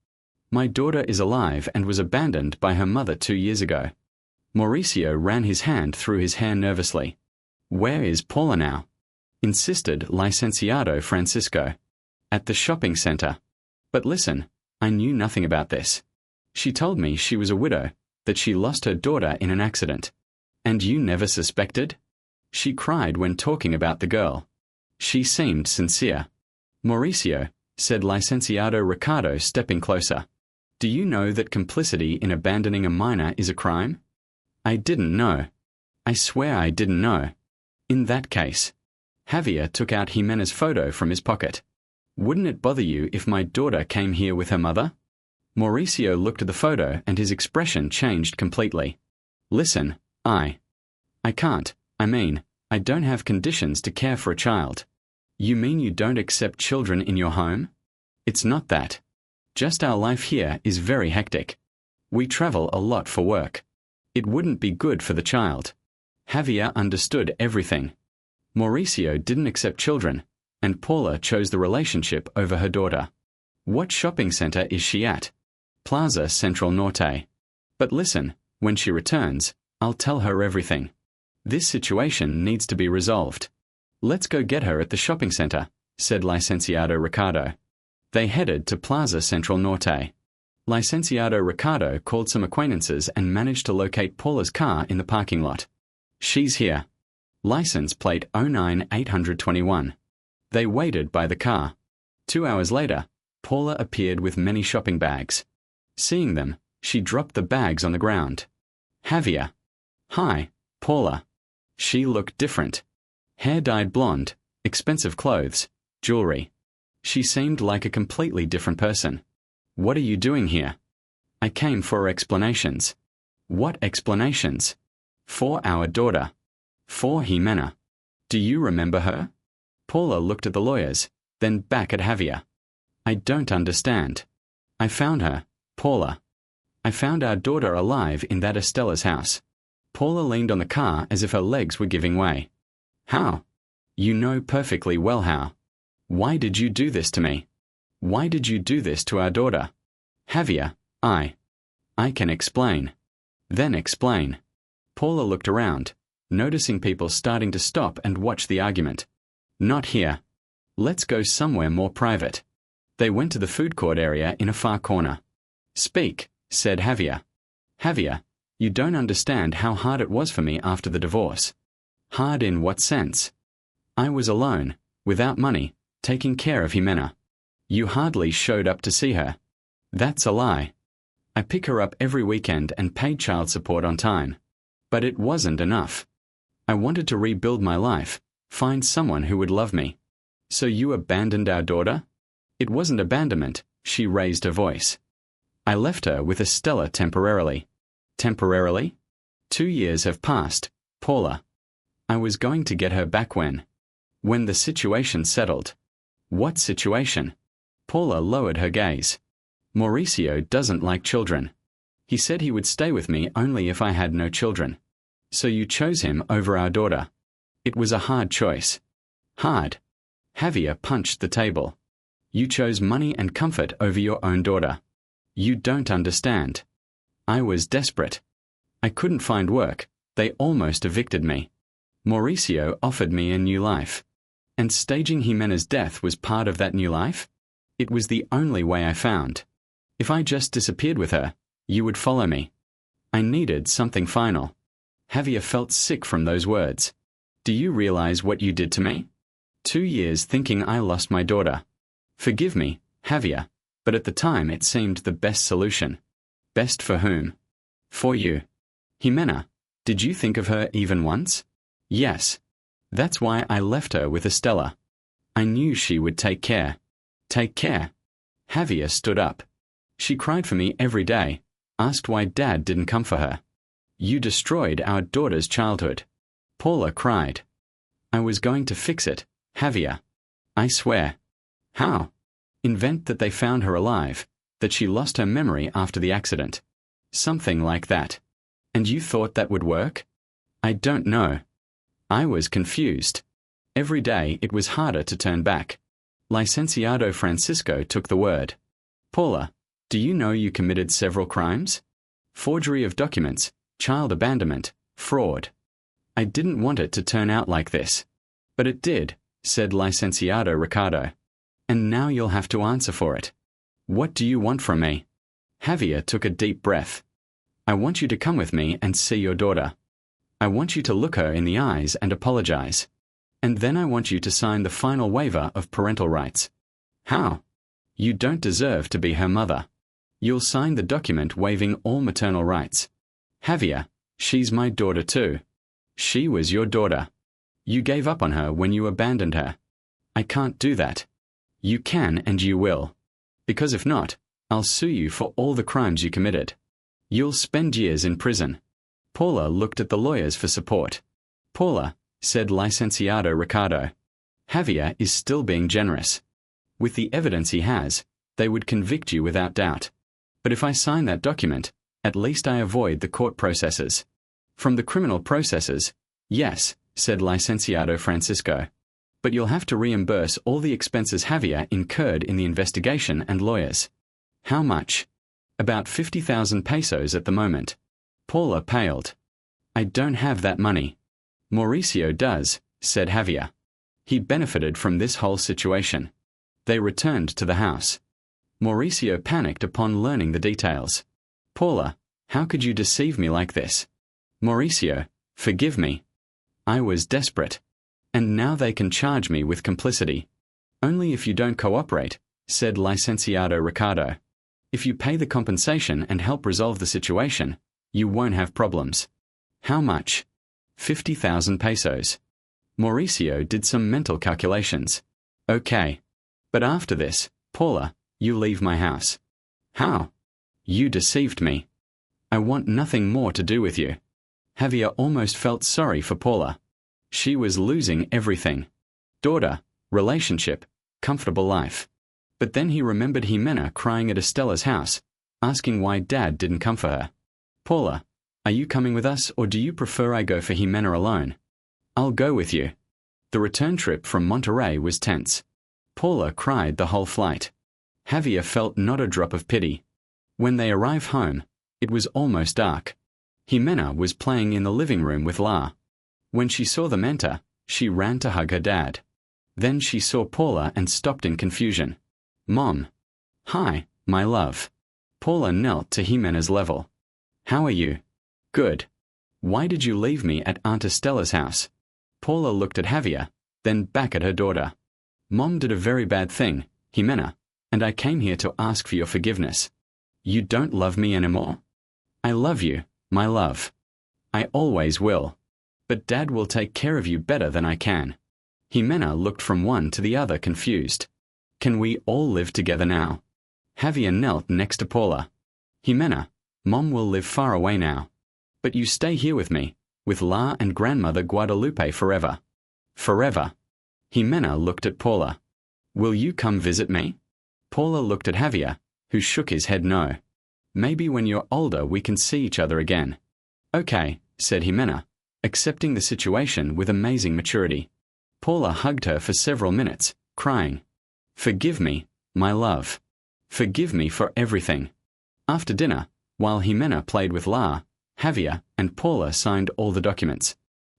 My daughter is alive and was abandoned by her mother 2 years ago. Mauricio ran his hand through his hair nervously. Where is Paula now? Insisted Licenciado Francisco. At the shopping center. But listen, I knew nothing about this. She told me she was a widow, that she lost her daughter in an accident. And you never suspected? She cried when talking about the girl. She seemed sincere. Mauricio, said Licenciado Ricardo, stepping closer. Do you know that complicity in abandoning a minor is a crime? I didn't know. I swear I didn't know. In that case. Javier took out Jimena's photo from his pocket. Wouldn't it bother you if my daughter came here with her mother? Mauricio looked at the photo and his expression changed completely. Listen, I can't. I don't have conditions to care for a child. You mean you don't accept children in your home? It's not that. Just our life here is very hectic. We travel a lot for work. It wouldn't be good for the child. Javier understood everything. Mauricio didn't accept children, and Paula chose the relationship over her daughter. What shopping center is she at? Plaza Central Norte. But listen, when she returns, I'll tell her everything. This situation needs to be resolved. Let's go get her at the shopping center, said Licenciado Ricardo. They headed to Plaza Central Norte. Licenciado Ricardo called some acquaintances and managed to locate Paula's car in the parking lot. She's here. License plate 09821. They waited by the car. 2 hours later, Paula appeared with many shopping bags. Seeing them, she dropped the bags on the ground. Javier. Hi, Paula. She looked different. Hair dyed blonde, expensive clothes, jewelry. She seemed like a completely different person. What are you doing here? I came for explanations. What explanations? For our daughter. For Jimena. Do you remember her? Paula looked at the lawyers, then back at Javier. I don't understand. I found her, Paula. I found our daughter alive in that Estella's house. Paula leaned on the car as if her legs were giving way. How? You know perfectly well how. Why did you do this to me? Why did you do this to our daughter? Javier, I can explain. Then explain. Paula looked around, noticing people starting to stop and watch the argument. Not here. Let's go somewhere more private. They went to the food court area in a far corner. Speak, said Javier. Javier, you don't understand how hard it was for me after the divorce. Hard in what sense? I was alone, without money, taking care of Jimena. You hardly showed up to see her. That's a lie. I pick her up every weekend and paid child support on time. But it wasn't enough. I wanted to rebuild my life, find someone who would love me. So you abandoned our daughter? It wasn't abandonment, she raised her voice. I left her with Estella temporarily. Temporarily? 2 years have passed, Paula. I was going to get her back when the situation settled. What situation? Paula lowered her gaze. Mauricio doesn't like children. He said he would stay with me only if I had no children. So you chose him over our daughter. It was a hard choice. Hard. Javier punched the table. You chose money and comfort over your own daughter. You don't understand. I was desperate. I couldn't find work. They almost evicted me. Mauricio offered me a new life. And staging Jimena's death was part of that new life? It was the only way I found. If I just disappeared with her, you would follow me. I needed something final. Javier felt sick from those words. Do you realize what you did to me? 2 years thinking I lost my daughter. Forgive me, Javier, but at the time it seemed the best solution. Best for whom? For you. Jimena, did you think of her even once? Yes. That's why I left her with Estella. I knew she would take care. Take care. Javier stood up. She cried for me every day, asked why Dad didn't come for her. You destroyed our daughter's childhood. Paula cried. I was going to fix it, Javier. I swear. How? Invent that they found her alive, that she lost her memory after the accident. Something like that. And you thought that would work? I don't know. I was confused. Every day it was harder to turn back. Licenciado Francisco took the word. Paula, do you know you committed several crimes? Forgery of documents, child abandonment, fraud. I didn't want it to turn out like this. But it did, said Licenciado Ricardo. And now you'll have to answer for it. What do you want from me? Javier took a deep breath. I want you to come with me and see your daughter. I want you to look her in the eyes and apologize. And then I want you to sign the final waiver of parental rights. How? You don't deserve to be her mother. You'll sign the document waiving all maternal rights. Javier, she's my daughter too. She was your daughter. You gave up on her when you abandoned her. I can't do that. You can and you will. Because if not, I'll sue you for all the crimes you committed. You'll spend years in prison. Paula looked at the lawyers for support. Paula, said Licenciado Ricardo, Javier is still being generous. With the evidence he has, they would convict you without doubt. But if I sign that document, at least I avoid the court processes. From the criminal processes, yes, said Licenciado Francisco. But you'll have to reimburse all the expenses Javier incurred in the investigation and lawyers. How much? About 50,000 pesos at the moment. Paula paled. I don't have that money. Mauricio does, said Javier. He benefited from this whole situation. They returned to the house. Mauricio panicked upon learning the details. Paula, how could you deceive me like this? Mauricio, forgive me. I was desperate. And now they can charge me with complicity. Only if you don't cooperate, said Licenciado Ricardo. If you pay the compensation and help resolve the situation, you won't have problems. How much? 50,000 pesos. Mauricio did some mental calculations. Okay. But after this, Paula, you leave my house. How? You deceived me. I want nothing more to do with you. Javier almost felt sorry for Paula. She was losing everything. Daughter, relationship, comfortable life. But then he remembered Jimena crying at Estella's house, asking why Dad didn't come for her. Paula, are you coming with us or do you prefer I go for Jimena alone? I'll go with you. The return trip from Monterrey was tense. Paula cried the whole flight. Javier felt not a drop of pity. When they arrived home, it was almost dark. Jimena was playing in the living room with La. When she saw them enter, she ran to hug her dad. Then she saw Paula and stopped in confusion. Mom. Hi, my love. Paula knelt to Jimena's level. How are you? Good. Why did you leave me at Aunt Estella's house? Paula looked at Javier, then back at her daughter. Mom did a very bad thing, Jimena, and I came here to ask for your forgiveness. You don't love me anymore? I love you, my love. I always will. But Dad will take care of you better than I can. Jimena looked from one to the other confused. Can we all live together now? Javier knelt next to Paula. Jimena, Mom will live far away now. But you stay here with me, with La and Grandmother Guadalupe forever. Forever. Jimena looked at Paula. Will you come visit me? Paula looked at Javier, who shook his head no. Maybe when you're older we can see each other again. Okay, said Jimena, accepting the situation with amazing maturity. Paula hugged her for several minutes, crying, Forgive me, my love. Forgive me for everything. After dinner, while Jimena played with La, Javier and Paula signed all the documents.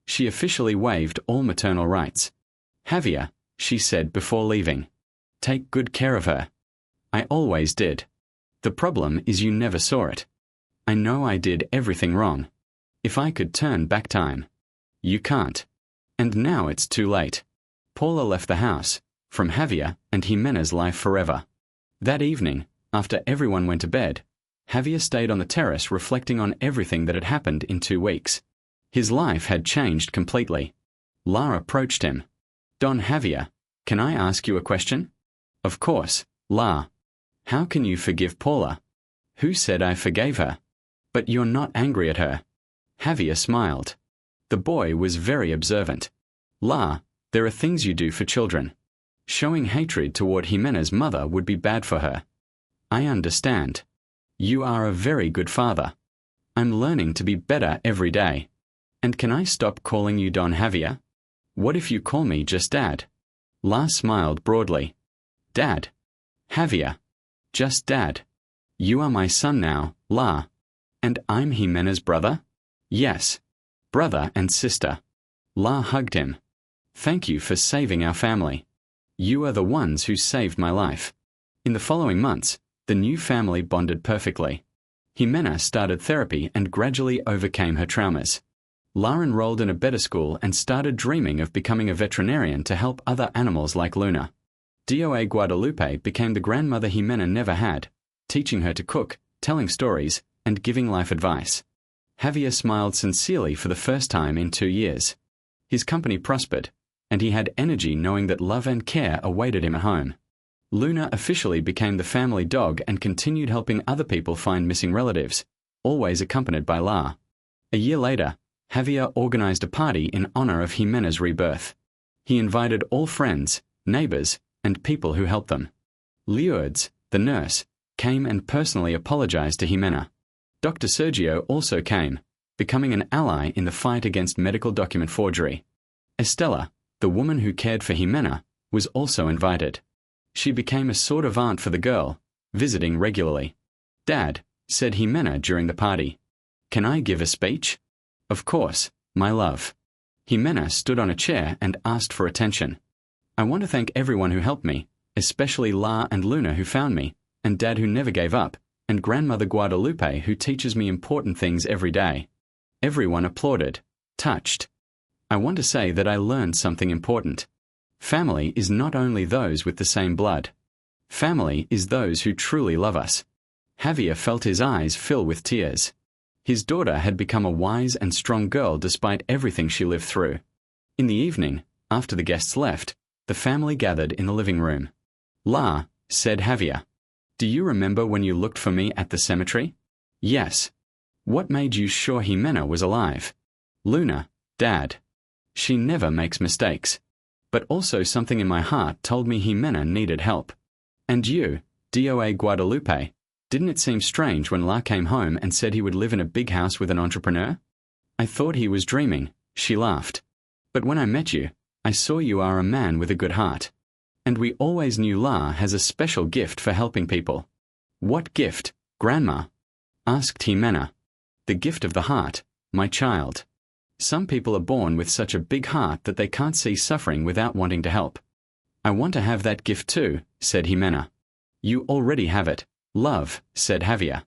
She officially waived all maternal rights. Javier, she said before leaving, take good care of her. I always did. The problem is you never saw it. I know I did everything wrong. If I could turn back time. You can't. And now it's too late. Paula left the house, from Javier and Jimena's life forever. That evening, after everyone went to bed, Javier stayed on the terrace reflecting on everything that had happened in 2 weeks. His life had changed completely. La approached him. Don Javier, can I ask you a question? Of course, La. How can you forgive Paula? Who said I forgave her? But you're not angry at her. Javier smiled. The boy was very observant. La, there are things you do for children. Showing hatred toward Jimena's mother would be bad for her. I understand. You are a very good father. I'm learning to be better every day. And can I stop calling you Don Javier? What if you call me just Dad? La smiled broadly. Dad. Javier. Just Dad. You are my son now, La. And I'm Jimena's brother? Yes. Brother and sister. La hugged him. Thank you for saving our family. You are the ones who saved my life. In the following months, the new family bonded perfectly. Jimena started therapy and gradually overcame her traumas. La enrolled in a better school and started dreaming of becoming a veterinarian to help other animals like Luna. DOA Guadalupe became the grandmother Jimena never had, teaching her to cook, telling stories, and giving life advice. Javier smiled sincerely for the first time in 2 years. His company prospered, and he had energy knowing that love and care awaited him at home. Luna officially became the family dog and continued helping other people find missing relatives, always accompanied by La. A year later, Javier organized a party in honor of Jimena's rebirth. He invited all friends, neighbors, and people who helped them. Lourdes, the nurse, came and personally apologized to Jimena. Dr. Sergio also came, becoming an ally in the fight against medical document forgery. Estella, the woman who cared for Jimena, was also invited. She became a sort of aunt for the girl, visiting regularly. Dad, said Jimena during the party. Can I give a speech? Of course, my love. Jimena stood on a chair and asked for attention. I want to thank everyone who helped me, especially La and Luna who found me, and Dad who never gave up, and Grandmother Guadalupe who teaches me important things every day. Everyone applauded, touched. I want to say that I learned something important. Family is not only those with the same blood. Family is those who truly love us. Javier felt his eyes fill with tears. His daughter had become a wise and strong girl despite everything she lived through. In the evening, after the guests left, the family gathered in the living room. La, said Javier. Do you remember when you looked for me at the cemetery? Yes. What made you sure Jimena was alive? Luna, Dad. She never makes mistakes. But also something in my heart told me Jimena needed help. And you, DOA Guadalupe, didn't it seem strange when La came home and said he would live in a big house with an entrepreneur? I thought he was dreaming, she laughed. But when I met you, I saw you are a man with a good heart. And we always knew La has a special gift for helping people. What gift, Grandma? Asked Jimena. The gift of the heart, my child. Some people are born with such a big heart that they can't see suffering without wanting to help. I want to have that gift too, said Jimena. You already have it. Love, said Javier.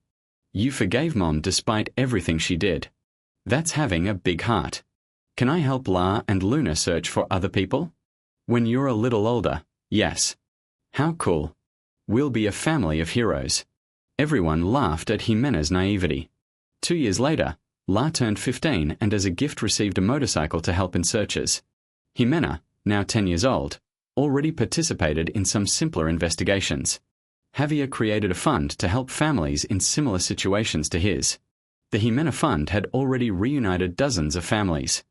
You forgave Mom despite everything she did. That's having a big heart. Can I help La and Luna search for other people? When you're a little older, yes. How cool. We'll be a family of heroes. Everyone laughed at Jimena's naivety. 2 years later, La turned 15 and as a gift received a motorcycle to help in searches. Jimena, now 10 years old, already participated in some simpler investigations. Javier created a fund to help families in similar situations to his. The Jimena Fund had already reunited dozens of families.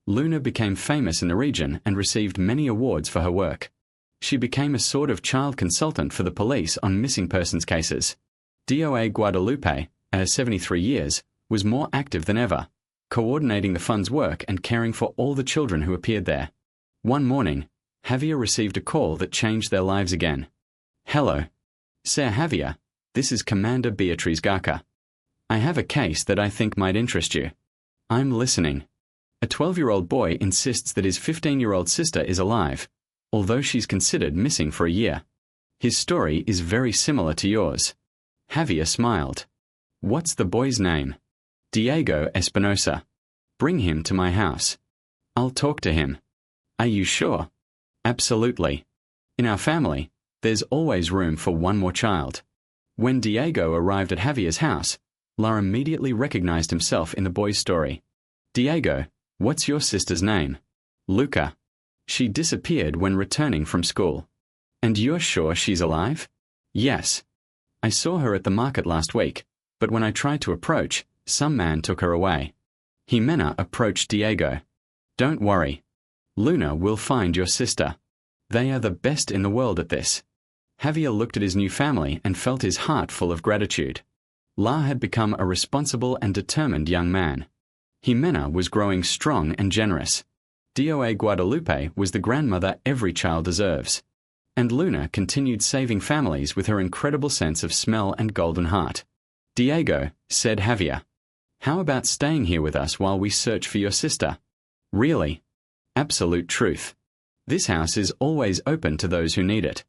Luna became famous in the region and received many awards for her work. She became a sort of child consultant for the police on missing persons cases. DOA Guadalupe, at 73 years, was more active than ever, coordinating the fund's work and caring for all the children who appeared there. One morning, Javier received a call that changed their lives again. Hello. Sir Javier, This is Commander Beatriz Garca. I have a case that I think might interest you. I'm listening. A 12-year-old boy insists that his 15-year-old sister is alive, although she's considered missing for a year. His story is very similar to yours. Javier smiled. What's the boy's name? Diego Espinosa. Bring him to my house. I'll talk to him. Are you sure? Absolutely. In our family, there's always room for one more child. When Diego arrived at Javier's house, La immediately recognized himself in the boy's story. Diego, what's your sister's name? Luca. She disappeared when returning from school. And you're sure she's alive? Yes. I saw her at the market last week, but when I tried to approach, some man took her away. Jimena approached Diego. Don't worry. Luna will find your sister. They are the best in the world at this. Javier looked at his new family and felt his heart full of gratitude. La had become a responsible and determined young man. Jimena was growing strong and generous. Dioe Guadalupe was the grandmother every child deserves. And Luna continued saving families with her incredible sense of smell and golden heart. Diego, said Javier. How about staying here with us while we search for your sister? Really? Absolute truth. This house is always open to those who need it.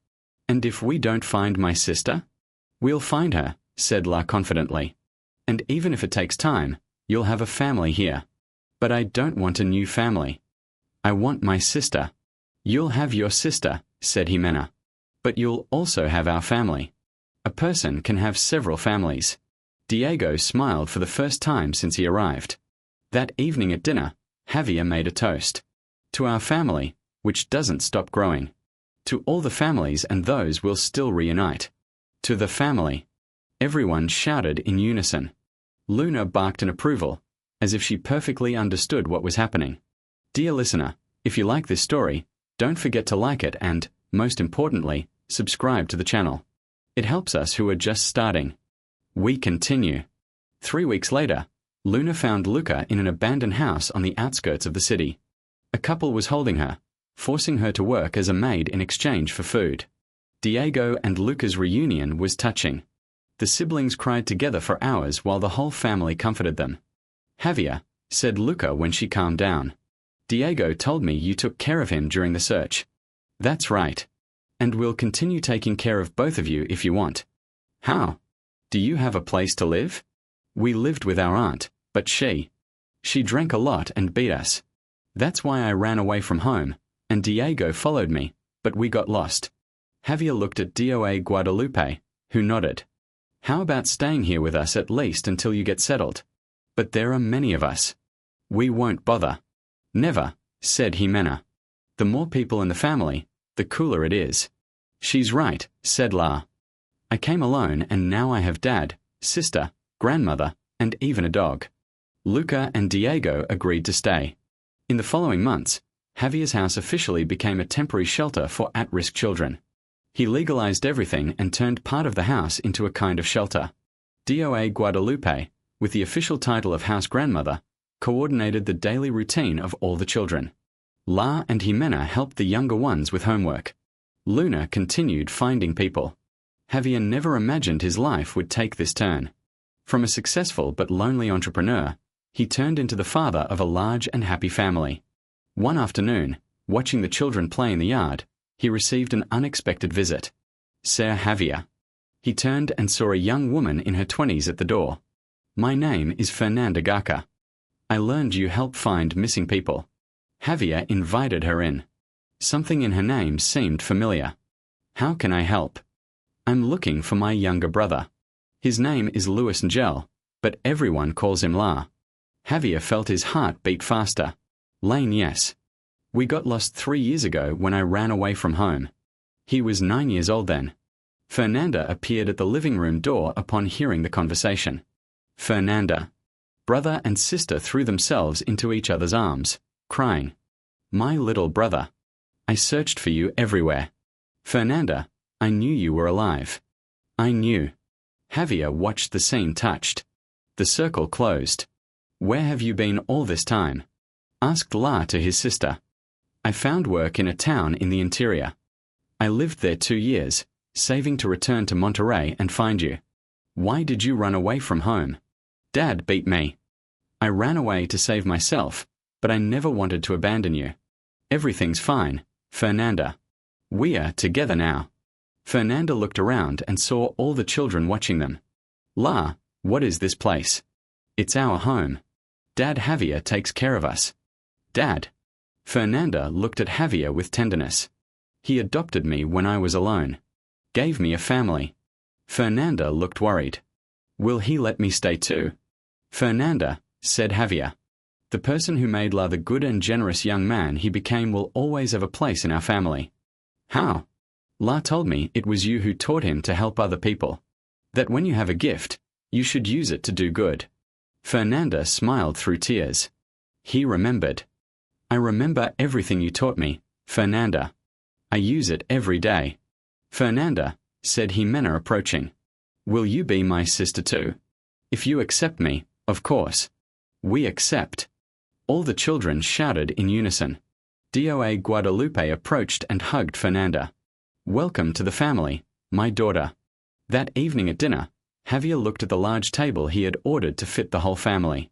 And if we don't find my sister? We'll find her, said La confidently. And even if it takes time, you'll have a family here. But I don't want a new family. I want my sister. You'll have your sister, said Jimena. But you'll also have our family. A person can have several families. Diego smiled for the first time since he arrived. That evening at dinner, Javier made a toast. To our family, which doesn't stop growing. To all the families and those we'll still reunite. To the family. Everyone shouted in unison. Luna barked in approval, as if she perfectly understood what was happening. Dear listener, if you like this story, don't forget to like it and, most importantly, subscribe to the channel. It helps us who are just starting. We continue. 3 weeks later, Luna found Luca in an abandoned house on the outskirts of the city. A couple was holding her, forcing her to work as a maid in exchange for food. Diego and Luca's reunion was touching. The siblings cried together for hours while the whole family comforted them. Javier, said Luca when she calmed down. Diego told me you took care of him during the search. That's right. And we'll continue taking care of both of you if you want. How? Do you have a place to live? We lived with our aunt, but she drank a lot and beat us. That's why I ran away from home, and Diego followed me, but we got lost. Javier looked at Dioe Guadalupe, who nodded. How about staying here with us at least until you get settled? But there are many of us. We won't bother. Never, said Jimena. The more people in the family, the cooler it is. She's right, said La. I came alone and now I have dad, sister, grandmother, and even a dog. Luca and Diego agreed to stay. In the following months, Javier's house officially became a temporary shelter for at-risk children. He legalized everything and turned part of the house into a kind of shelter. Dioe Guadalupe, with the official title of house grandmother, coordinated the daily routine of all the children. La and Jimena helped the younger ones with homework. Luna continued finding people. Javier never imagined his life would take this turn. From a successful but lonely entrepreneur, he turned into the father of a large and happy family. One afternoon, watching the children play in the yard, he received an unexpected visit. Sir Javier. He turned and saw a young woman in her 20s at the door. My name is Fernanda Garca. I learned you help find missing people. Javier invited her in. Something in her name seemed familiar. How can I help? I'm looking for my younger brother. His name is Luis Angel, but everyone calls him La. Javier felt his heart beat faster. Lane, yes. We got lost 3 years ago when I ran away from home. He was 9 years old then. Fernanda appeared at the living room door upon hearing the conversation. Fernanda. Brother and sister threw themselves into each other's arms, crying, My little brother. I searched for you everywhere. Fernanda, I knew you were alive. I knew. Javier watched the scene touched. The circle closed. Where have you been all this time? Asked La to his sister. I found work in a town in the interior. I lived there 2 years, saving to return to Monterrey and find you. Why did you run away from home? Dad beat me. I ran away to save myself, but I never wanted to abandon you. Everything's fine, Fernanda. We're together now. Fernanda looked around and saw all the children watching them. La, what is this place? It's our home. Dad Javier takes care of us. Dad. Fernanda looked at Javier with tenderness. He adopted me when I was alone. Gave me a family. Fernanda looked worried. Will he let me stay too? Fernanda, said Javier. The person who made La the good and generous young man he became will always have a place in our family. How? La told me it was you who taught him to help other people. That when you have a gift, you should use it to do good. Fernanda smiled through tears. He remembered. I remember everything you taught me, Fernanda. I use it every day. Fernanda, said Jimena approaching. Will you be my sister too? If you accept me, of course. We accept. All the children shouted in unison. DOA Guadalupe approached and hugged Fernanda. Welcome to the family, my daughter. That evening at dinner, Javier looked at the large table he had ordered to fit the whole family.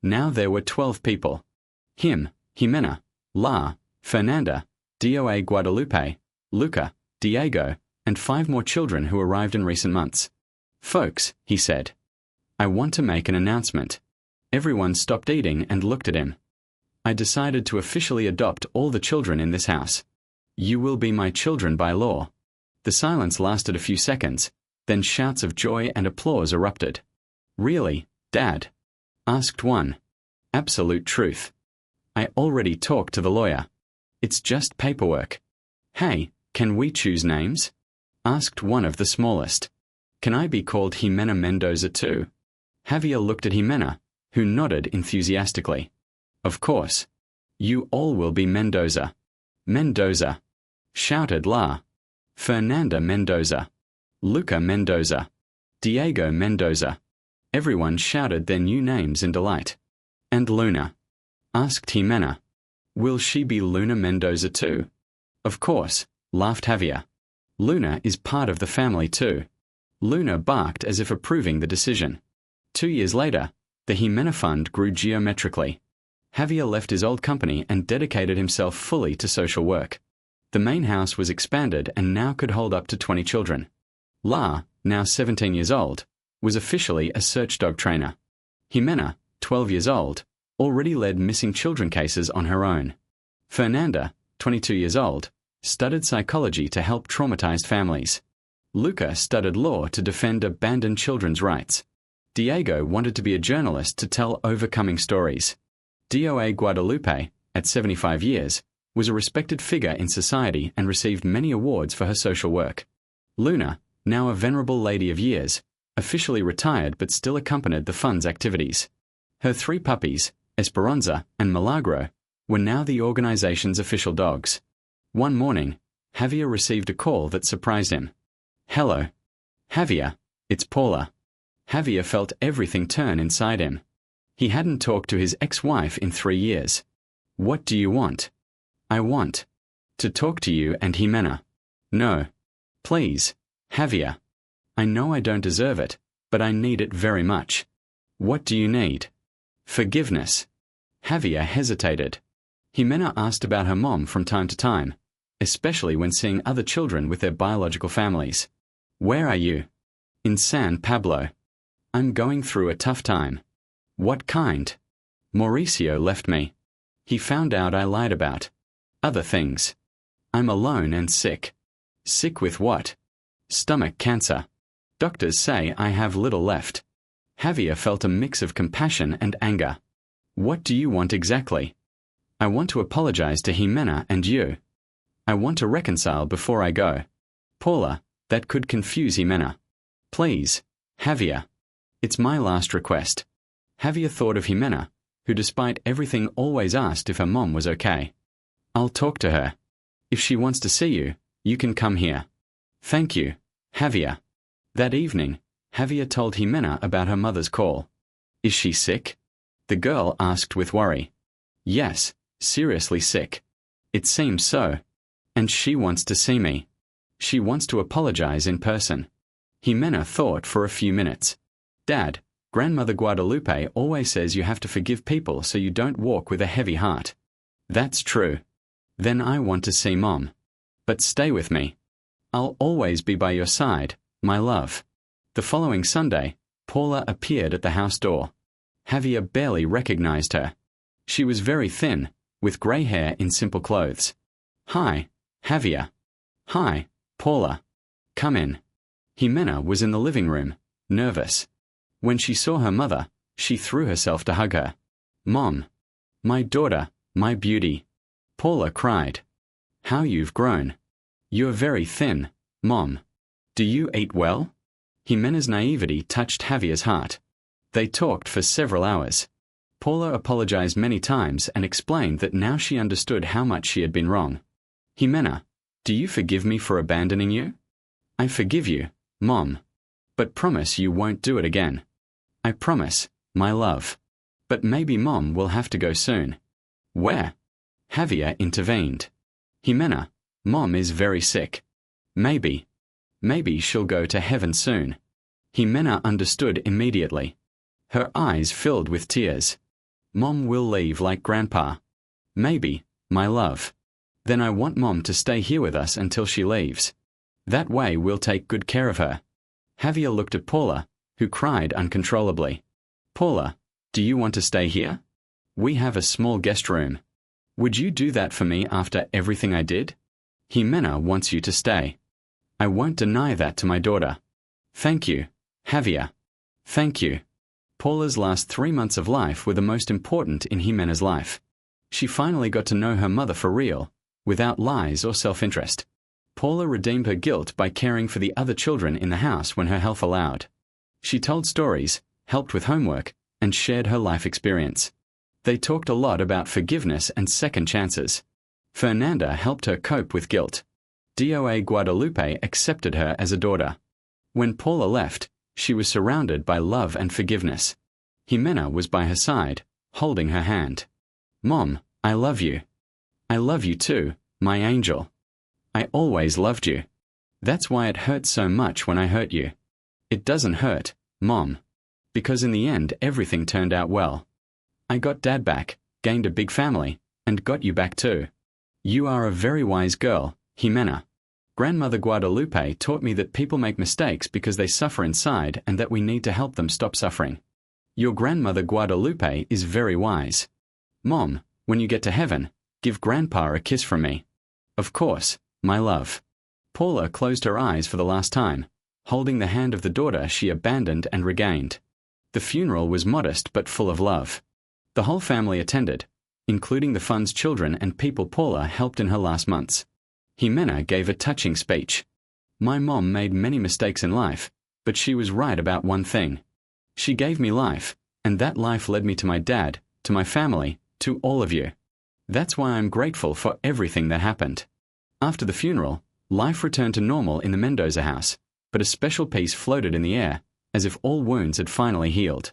Now there were 12 people. Him, Jimena, La, Fernanda, DOA Guadalupe, Luca, Diego, and 5 more children who arrived in recent months. Folks, he said. I want to make an announcement. Everyone stopped eating and looked at him. I decided to officially adopt all the children in this house. You will be my children by law. The silence lasted a few seconds, then shouts of joy and applause erupted. Really, Dad? Asked one. Absolute truth. I already talked to the lawyer. It's just paperwork. Hey, can we choose names? Asked one of the smallest. Can I be called Jimena Mendoza too? Javier looked at Jimena, who nodded enthusiastically. Of course. You all will be Mendoza. Mendoza. Shouted La. Fernanda Mendoza. Luca Mendoza. Diego Mendoza. Everyone shouted their new names in delight. And Luna? Asked Jimena. Will she be Luna Mendoza too? Of course, laughed Javier. Luna is part of the family too. Luna barked as if approving the decision. 2 years later, the Jimena Fund grew geometrically. Javier left his old company and dedicated himself fully to social work. The main house was expanded and now could hold up to 20 children. La, now 17 years old, was officially a search dog trainer. Jimena, 12 years old, already led missing children cases on her own. Fernanda, 22 years old, studied psychology to help traumatized families. Luca studied law to defend abandoned children's rights. Diego wanted to be a journalist to tell overcoming stories. DOA Guadalupe, at 75 years, was a respected figure in society and received many awards for her social work. Luna, now a venerable lady of years, officially retired but still accompanied the fund's activities. Her 3 puppies, Esperanza and Milagro, were now the organization's official dogs. One morning, Javier received a call that surprised him. Hello. Javier, it's Paula. Javier felt everything turn inside him. He hadn't talked to his ex-wife in 3 years. What do you want? I want to talk to you and Jimena. No. Please, Javier. I know I don't deserve it, but I need it very much. What do you need? Forgiveness. Javier hesitated. Jimena asked about her mom from time to time, especially when seeing other children with their biological families. Where are you? In San Pablo. I'm going through a tough time. What kind? Mauricio left me. He found out I lied about other things. I'm alone and sick. Sick with what? Stomach cancer. Doctors say I have little left. Javier felt a mix of compassion and anger. What do you want exactly? I want to apologize to Jimena and you. I want to reconcile before I go. Paula, that could confuse Jimena. Please, Javier. It's my last request. Javier thought of Jimena, who despite everything always asked if her mom was okay. I'll talk to her. If she wants to see you, you can come here. Thank you, Javier. That evening, Javier told Jimena about her mother's call. Is she sick? The girl asked with worry. Yes, seriously sick. It seems so. And she wants to see me. She wants to apologize in person. Jimena thought for a few minutes. Dad, Grandmother Guadalupe always says you have to forgive people so you don't walk with a heavy heart. That's true. Then I want to see Mom. But stay with me. I'll always be by your side, my love. The following Sunday, Paula appeared at the house door. Javier barely recognized her. She was very thin, with grey hair in simple clothes. Hi, Javier. Hi, Paula. Come in. Jimena was in the living room, nervous. When she saw her mother, she threw herself to hug her. Mom. My daughter, my beauty. Paula cried. How you've grown. You're very thin, Mom. Do you eat well? Jimena's naivety touched Javier's heart. They talked for several hours. Paula apologized many times and explained that now she understood how much she had been wrong. Jimena, do you forgive me for abandoning you? I forgive you, Mom. But promise you won't do it again. I promise, my love. But maybe Mom will have to go soon. Where? Javier intervened. Jimena, Mom is very sick. Maybe she'll go to heaven soon. Jimena understood immediately. Her eyes filled with tears. Mom will leave like Grandpa. Maybe, my love. Then I want Mom to stay here with us until she leaves. That way we'll take good care of her. Javier looked at Paula, who cried uncontrollably. Paula, do you want to stay here? We have a small guest room. Would you do that for me after everything I did? Jimena wants you to stay. I won't deny that to my daughter. Thank you, Javier. Thank you. Paula's last 3 months of life were the most important in Jimena's life. She finally got to know her mother for real, without lies or self-interest. Paula redeemed her guilt by caring for the other children in the house when her health allowed. She told stories, helped with homework, and shared her life experience. They talked a lot about forgiveness and second chances. Fernanda helped her cope with guilt. DOA Guadalupe accepted her as a daughter. When Paula left, she was surrounded by love and forgiveness. Jimena was by her side, holding her hand. Mom, I love you. I love you too, my angel. I always loved you. That's why it hurts so much when I hurt you. It doesn't hurt, Mom. Because in the end everything turned out well. I got Dad back, gained a big family, and got you back too. You are a very wise girl, Jimena. Grandmother Guadalupe taught me that people make mistakes because they suffer inside and that we need to help them stop suffering. Your grandmother Guadalupe is very wise. Mom, when you get to heaven, give Grandpa a kiss from me. Of course, my love. Paula closed her eyes for the last time, holding the hand of the daughter she abandoned and regained. The funeral was modest but full of love. The whole family attended, including the fund's children and people Paula helped in her last months. Jimena gave a touching speech. My mom made many mistakes in life, but she was right about one thing. She gave me life, and that life led me to my dad, to my family, to all of you. That's why I'm grateful for everything that happened. After the funeral, life returned to normal in the Mendoza house, but a special peace floated in the air, as if all wounds had finally healed.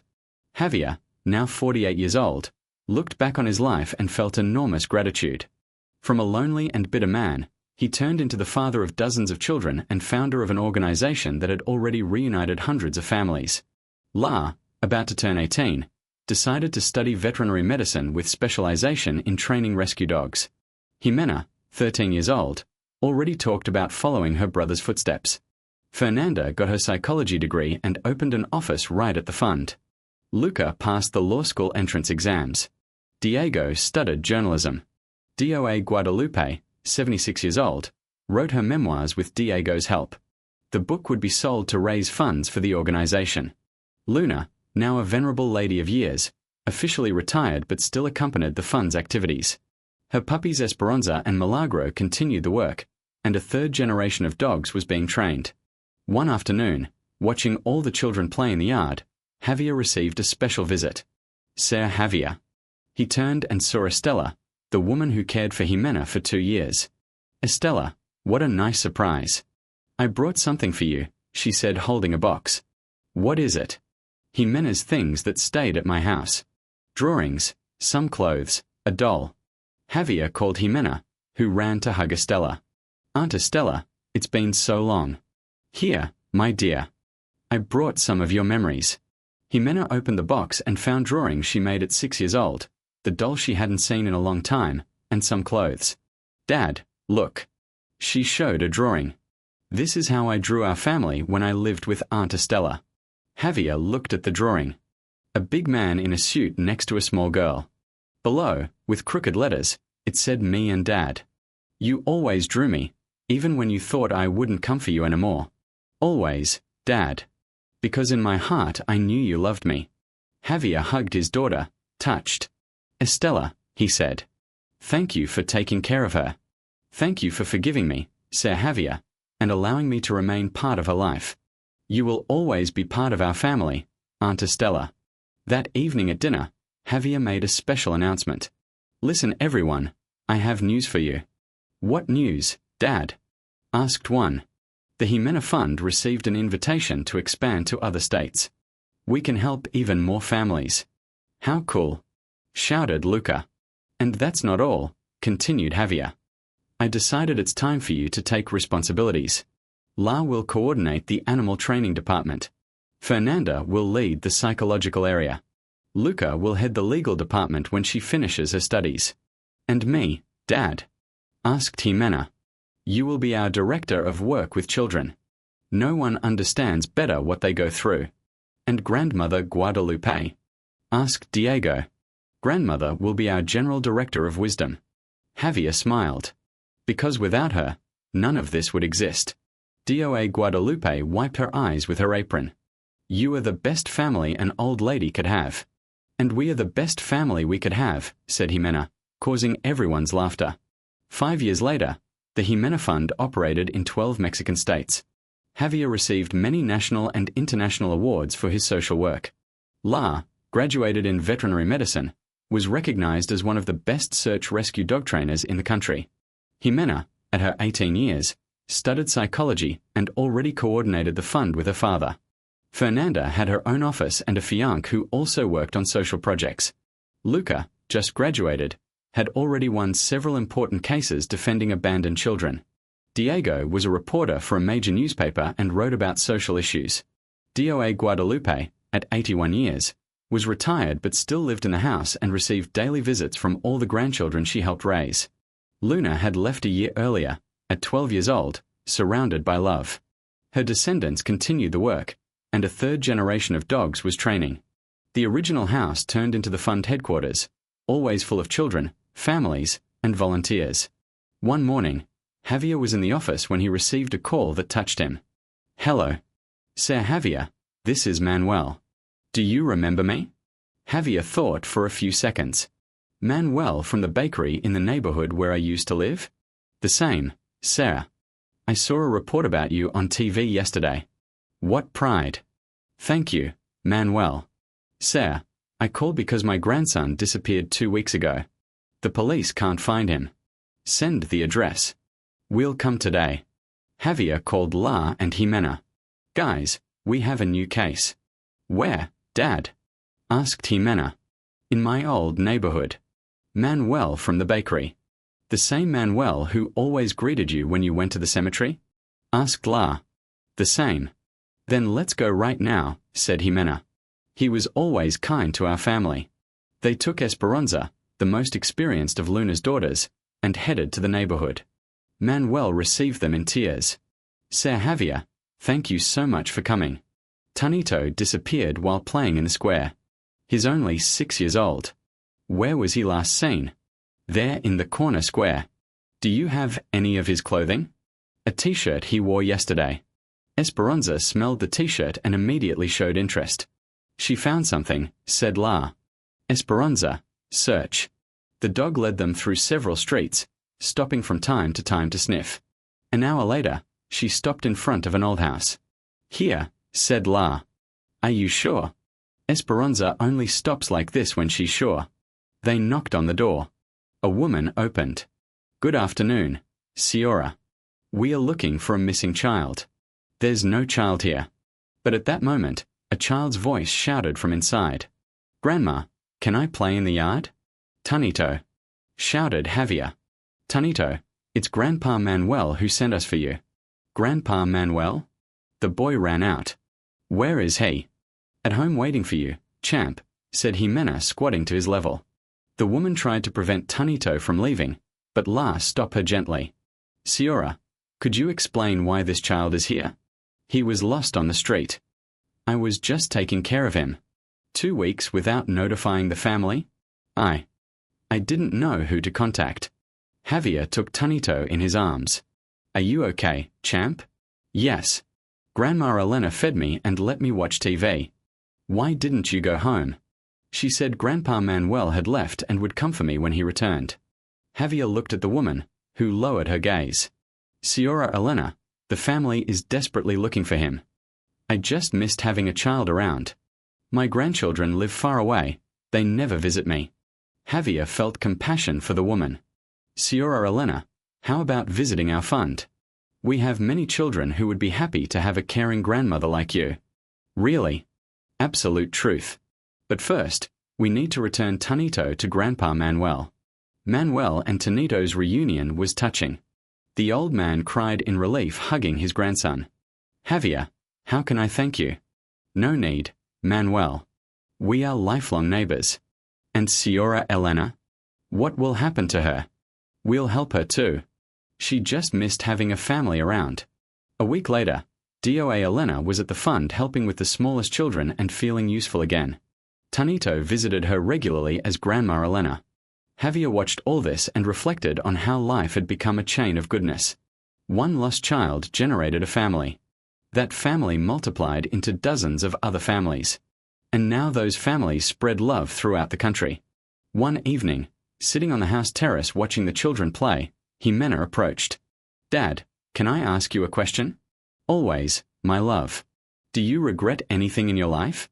Javier, now 48 years old, looked back on his life and felt enormous gratitude. From a lonely and bitter man, he turned into the father of dozens of children and founder of an organization that had already reunited hundreds of families. La, about to turn 18, decided to study veterinary medicine with specialization in training rescue dogs. Jimena, 13 years old, already talked about following her brother's footsteps. Fernanda got her psychology degree and opened an office right at the fund. Luca passed the law school entrance exams. Diego studied journalism. DOA Guadalupe, 76 years old, wrote her memoirs with Diego's help. The book would be sold to raise funds for the organization. Luna, now a venerable lady of years, officially retired but still accompanied the fund's activities. Her puppies Esperanza and Milagro continued the work, and a third generation of dogs was being trained. One afternoon, watching all the children play in the yard, Javier received a special visit. Sir Javier. He turned and saw Estella, the woman who cared for Jimena for 2 years. Estella, what a nice surprise. I brought something for you, she said, holding a box. What is it? Jimena's things that stayed at my house. Drawings, some clothes, a doll. Javier called Jimena, who ran to hug Estella. Aunt Estella, it's been so long. Here, my dear. I brought some of your memories. Jimena opened the box and found drawings she made at 6 years old, the doll she hadn't seen in a long time, and some clothes. Dad, look. She showed a drawing. This is how I drew our family when I lived with Aunt Estella. Javier looked at the drawing. A big man in a suit next to a small girl. Below, with crooked letters, it said me and Dad. You always drew me, even when you thought I wouldn't come for you anymore. Always, Dad. Because in my heart I knew you loved me. Javier hugged his daughter, touched. Estella, he said. Thank you for taking care of her. Thank you for forgiving me, Sir Javier, and allowing me to remain part of her life. You will always be part of our family, Aunt Estella. That evening at dinner, Javier made a special announcement. Listen everyone, I have news for you. What news, Dad? Asked one. The Jimena Fund received an invitation to expand to other states. We can help even more families. How cool! Shouted Luca. And that's not all, continued Javier. I decided it's time for you to take responsibilities. La will coordinate the animal training department. Fernanda will lead the psychological area. Luca will head the legal department when she finishes her studies. And me, Dad? Asked Jimena. You will be our director of work with children. No one understands better what they go through. And Grandmother Guadalupe? Asked Diego. Grandmother will be our general director of wisdom. Javier smiled. Because without her, none of this would exist. Dioe Guadalupe wiped her eyes with her apron. You are the best family an old lady could have. And we are the best family we could have, said Jimena, causing everyone's laughter. 5 years later, the Jimena Fund operated in 12 Mexican states. Javier received many national and international awards for his social work. La, graduated in veterinary medicine, was recognized as one of the best search rescue dog trainers in the country. Jimena, at her 18 years, studied psychology and already coordinated the fund with her father. Fernanda had her own office and a fiancé who also worked on social projects. Luca, just graduated, had already won several important cases defending abandoned children. Diego was a reporter for a major newspaper and wrote about social issues. Dioe Guadalupe, at 81 years, was retired but still lived in the house and received daily visits from all the grandchildren she helped raise. Luna had left a year earlier, at 12 years old, surrounded by love. Her descendants continued the work, and a third generation of dogs was training. The original house turned into the fund headquarters, always full of children, families, and volunteers. One morning, Javier was in the office when he received a call that touched him. Hello. Sir Javier, this is Manuel. Do you remember me? Javier thought for a few seconds. Manuel from the bakery in the neighborhood where I used to live? The same, Sarah. I saw a report about you on TV yesterday. What pride. Thank you, Manuel. Sarah, I called because my grandson disappeared 2 weeks ago. The police can't find him. Send the address. We'll come today. Javier called La and Jimena. Guys, we have a new case. Where, Dad? Asked Jimena. In my old neighborhood. Manuel from the bakery. The same Manuel who always greeted you when you went to the cemetery? Asked La. The same. Then let's go right now, said Jimena. He was always kind to our family. They took Esperanza, the most experienced of Luna's daughters, and headed to the neighborhood. Manuel received them in tears. Sir Javier, thank you so much for coming. Tanito disappeared while playing in the square. He's only 6 years old. Where was he last seen? There in the corner square. Do you have any of his clothing? A t-shirt he wore yesterday. Esperanza smelled the t-shirt and immediately showed interest. She found something, said La. Esperanza, search. The dog led them through several streets, stopping from time to sniff. An hour later, she stopped in front of an old house. Here, said La. Are you sure? Esperanza only stops like this when she's sure. They knocked on the door. A woman opened. Good afternoon, Ciora. We are looking for a missing child. There's no child here. But at that moment, a child's voice shouted from inside. Grandma, can I play in the yard? Tanito. Shouted Javier. Tanito, it's Grandpa Manuel who sent us for you. Grandpa Manuel? The boy ran out. Where is he? At home waiting for you, champ, said Jimena, squatting to his level. The woman tried to prevent Tanito from leaving, but La stopped her gently. Siora, could you explain why this child is here? He was lost on the street. I was just taking care of him. 2 weeks without notifying the family? I didn't know who to contact. Javier took Tanito in his arms. Are you okay, champ? Yes. Grandma Elena fed me and let me watch TV. Why didn't you go home? She said Grandpa Manuel had left and would come for me when he returned. Javier looked at the woman, who lowered her gaze. Siora Elena, the family is desperately looking for him. I just missed having a child around. My grandchildren live far away. They never visit me. Javier felt compassion for the woman. Siora Elena, how about visiting our fund? We have many children who would be happy to have a caring grandmother like you. Really? Absolute truth. But first, we need to return Tanito to Grandpa Manuel. Manuel and Tanito's reunion was touching. The old man cried in relief, hugging his grandson. Javier, how can I thank you? No need, Manuel. We are lifelong neighbors. And Siora Elena? What will happen to her? We'll help her too. She just missed having a family around. A week later, DOA Elena was at the fund helping with the smallest children and feeling useful again. Tanito visited her regularly as Grandma Elena. Javier watched all this and reflected on how life had become a chain of goodness. One lost child generated a family. That family multiplied into dozens of other families. And now those families spread love throughout the country. One evening, sitting on the house terrace watching the children play, Jimena approached. Dad, can I ask you a question? Always, my love. Do you regret anything in your life?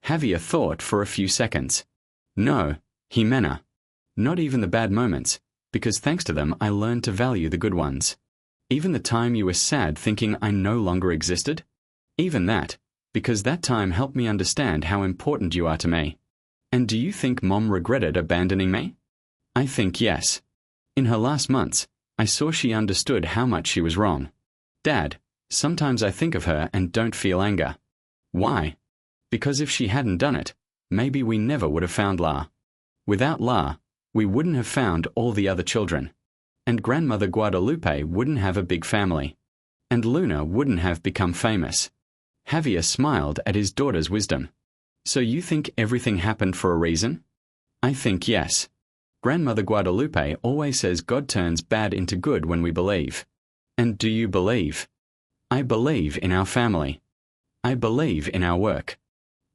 Javier thought for a few seconds. No, Jimena. Not even the bad moments, because thanks to them I learned to value the good ones. Even the time you were sad thinking I no longer existed? Even that, because that time helped me understand how important you are to me. And do you think Mom regretted abandoning me? I think yes. In her last months, I saw she understood how much she was wrong. Dad, sometimes I think of her and don't feel anger. Why? Because if she hadn't done it, maybe we never would have found La. Without La, we wouldn't have found all the other children. And Grandmother Guadalupe wouldn't have a big family. And Luna wouldn't have become famous. Javier smiled at his daughter's wisdom. So you think everything happened for a reason? I think yes. Grandmother Guadalupe always says God turns bad into good when we believe. And do you believe? I believe in our family. I believe in our work.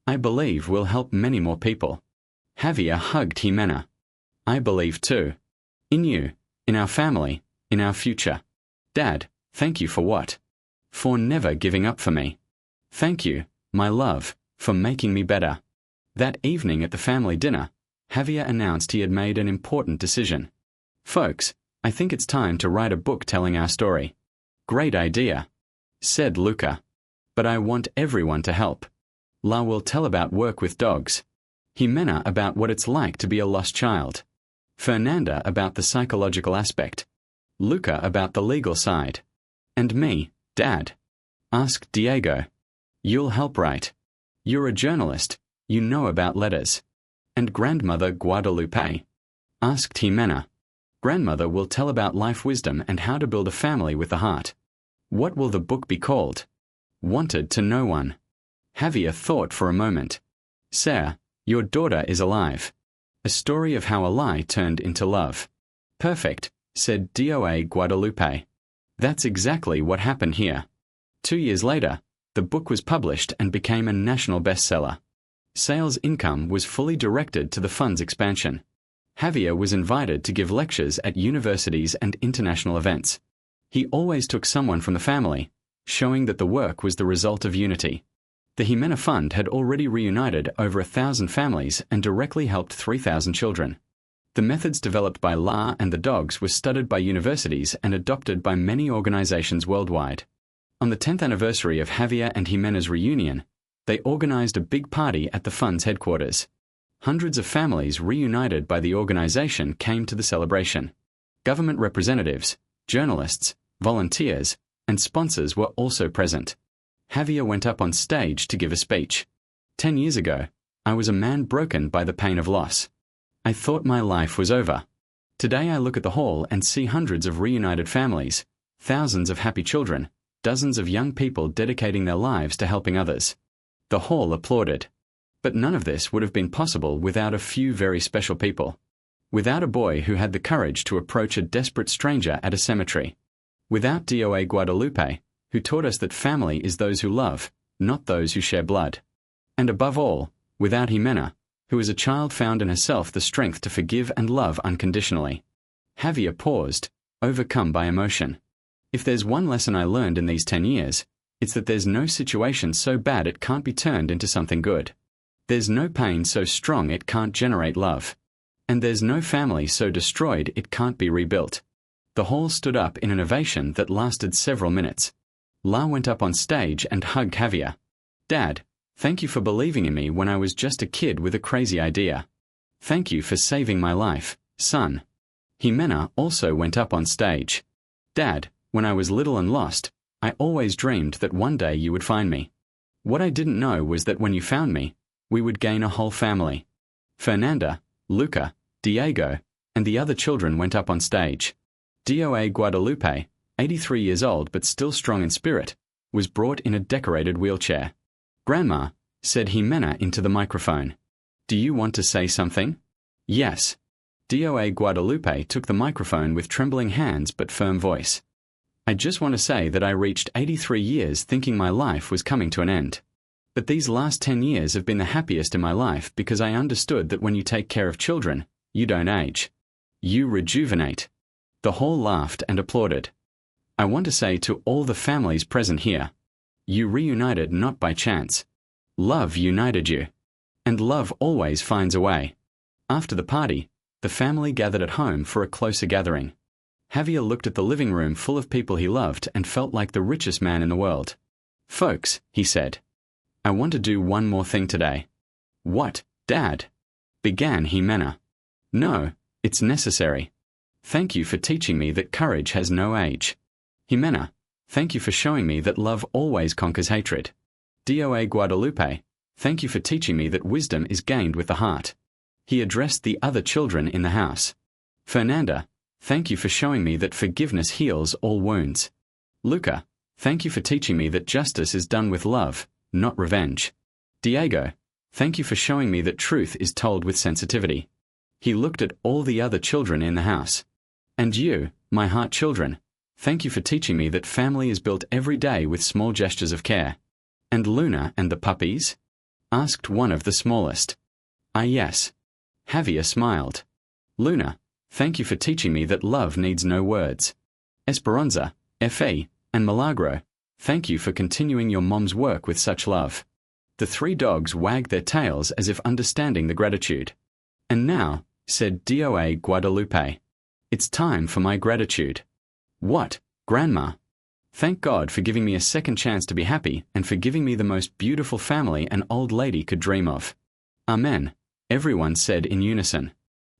I believe we'll help many more people. Javier hugged Jimena. I believe too. In you, in our family, in our future. Dad, thank you for what? For never giving up for me. Thank you, my love, for making me better. That evening at the family dinner, Javier announced he had made an important decision. Folks, I think it's time to write a book telling our story. Great idea, said Luca. But I want everyone to help. La will tell about work with dogs. Jimena about what it's like to be a lost child. Fernanda about the psychological aspect. Luca about the legal side. And me, Dad. Ask Diego. You'll help write. You're a journalist. You know about letters. And Grandmother Guadalupe. Ask Jimena. Grandmother will tell about life wisdom and how to build a family with the heart. What will the book be called? Wanted to No One. Javier thought for a moment. Sarah, your daughter is alive. A story of how a lie turned into love. Perfect, said DOA Guadalupe. That's exactly what happened here. 2 years later, the book was published and became a national bestseller. Sales income was fully directed to the fund's expansion. Javier was invited to give lectures at universities and international events. He always took someone from the family, showing that the work was the result of unity. The Jimena Fund had already reunited over 1,000 families and directly helped 3,000 children. The methods developed by La and the dogs were studied by universities and adopted by many organizations worldwide. On the 10th anniversary of Javier and Jimena's reunion, they organized a big party at the fund's headquarters. Hundreds of families reunited by the organization came to the celebration. Government representatives, journalists, volunteers, and sponsors were also present. Javier went up on stage to give a speech. 10 years ago, I was a man broken by the pain of loss. I thought my life was over. Today I look at the hall and see hundreds of reunited families, thousands of happy children, dozens of young people dedicating their lives to helping others. The hall applauded. But none of this would have been possible without a few very special people. Without a boy who had the courage to approach a desperate stranger at a cemetery. Without DOA Guadalupe, who taught us that family is those who love, not those who share blood. And above all, without Jimena, who as a child found in herself the strength to forgive and love unconditionally. Javier paused, overcome by emotion. If there's one lesson I learned in these 10 years, it's that there's no situation so bad it can't be turned into something good. There's no pain so strong it can't generate love. And there's no family so destroyed it can't be rebuilt. The hall stood up in an ovation that lasted several minutes. La went up on stage and hugged Javier. Dad, thank you for believing in me when I was just a kid with a crazy idea. Thank you for saving my life, son. Jimena also went up on stage. Dad, when I was little and lost, I always dreamed that one day you would find me. What I didn't know was that when you found me, we would gain a whole family. Fernanda, Luca, Diego, and the other children went up on stage. DOA Guadalupe, 83 years old but still strong in spirit, was brought in a decorated wheelchair. Grandma, said Jimena into the microphone. Do you want to say something? Yes. DOA Guadalupe took the microphone with trembling hands but firm voice. I just want to say that I reached 83 years thinking my life was coming to an end. But these last 10 years have been the happiest in my life because I understood that when you take care of children, you don't age. You rejuvenate. The hall laughed and applauded. I want to say to all the families present here, you reunited not by chance. Love united you. And love always finds a way. After the party, the family gathered at home for a closer gathering. Javier looked at the living room full of people he loved and felt like the richest man in the world. Folks, he said, I want to do one more thing today. What, Dad? Began Jimena. No, it's necessary. Thank you for teaching me that courage has no age. Jimena, thank you for showing me that love always conquers hatred. DOA Guadalupe, thank you for teaching me that wisdom is gained with the heart. He addressed the other children in the house. Fernanda, thank you for showing me that forgiveness heals all wounds. Luca, thank you for teaching me that justice is done with love, not revenge. Diego, thank you for showing me that truth is told with sensitivity. He looked at all the other children in the house. And you, my heart children, thank you for teaching me that family is built every day with small gestures of care. And Luna and the puppies? Asked one of the smallest. Ah, yes. Javier smiled. Luna, thank you for teaching me that love needs no words. Esperanza, F.E., and Milagro, thank you for continuing your mom's work with such love. The three dogs wagged their tails as if understanding the gratitude. And now, said DOA Guadalupe, it's time for my gratitude. What, Grandma? Thank God for giving me a second chance to be happy and for giving me the most beautiful family an old lady could dream of. Amen, everyone said in unison.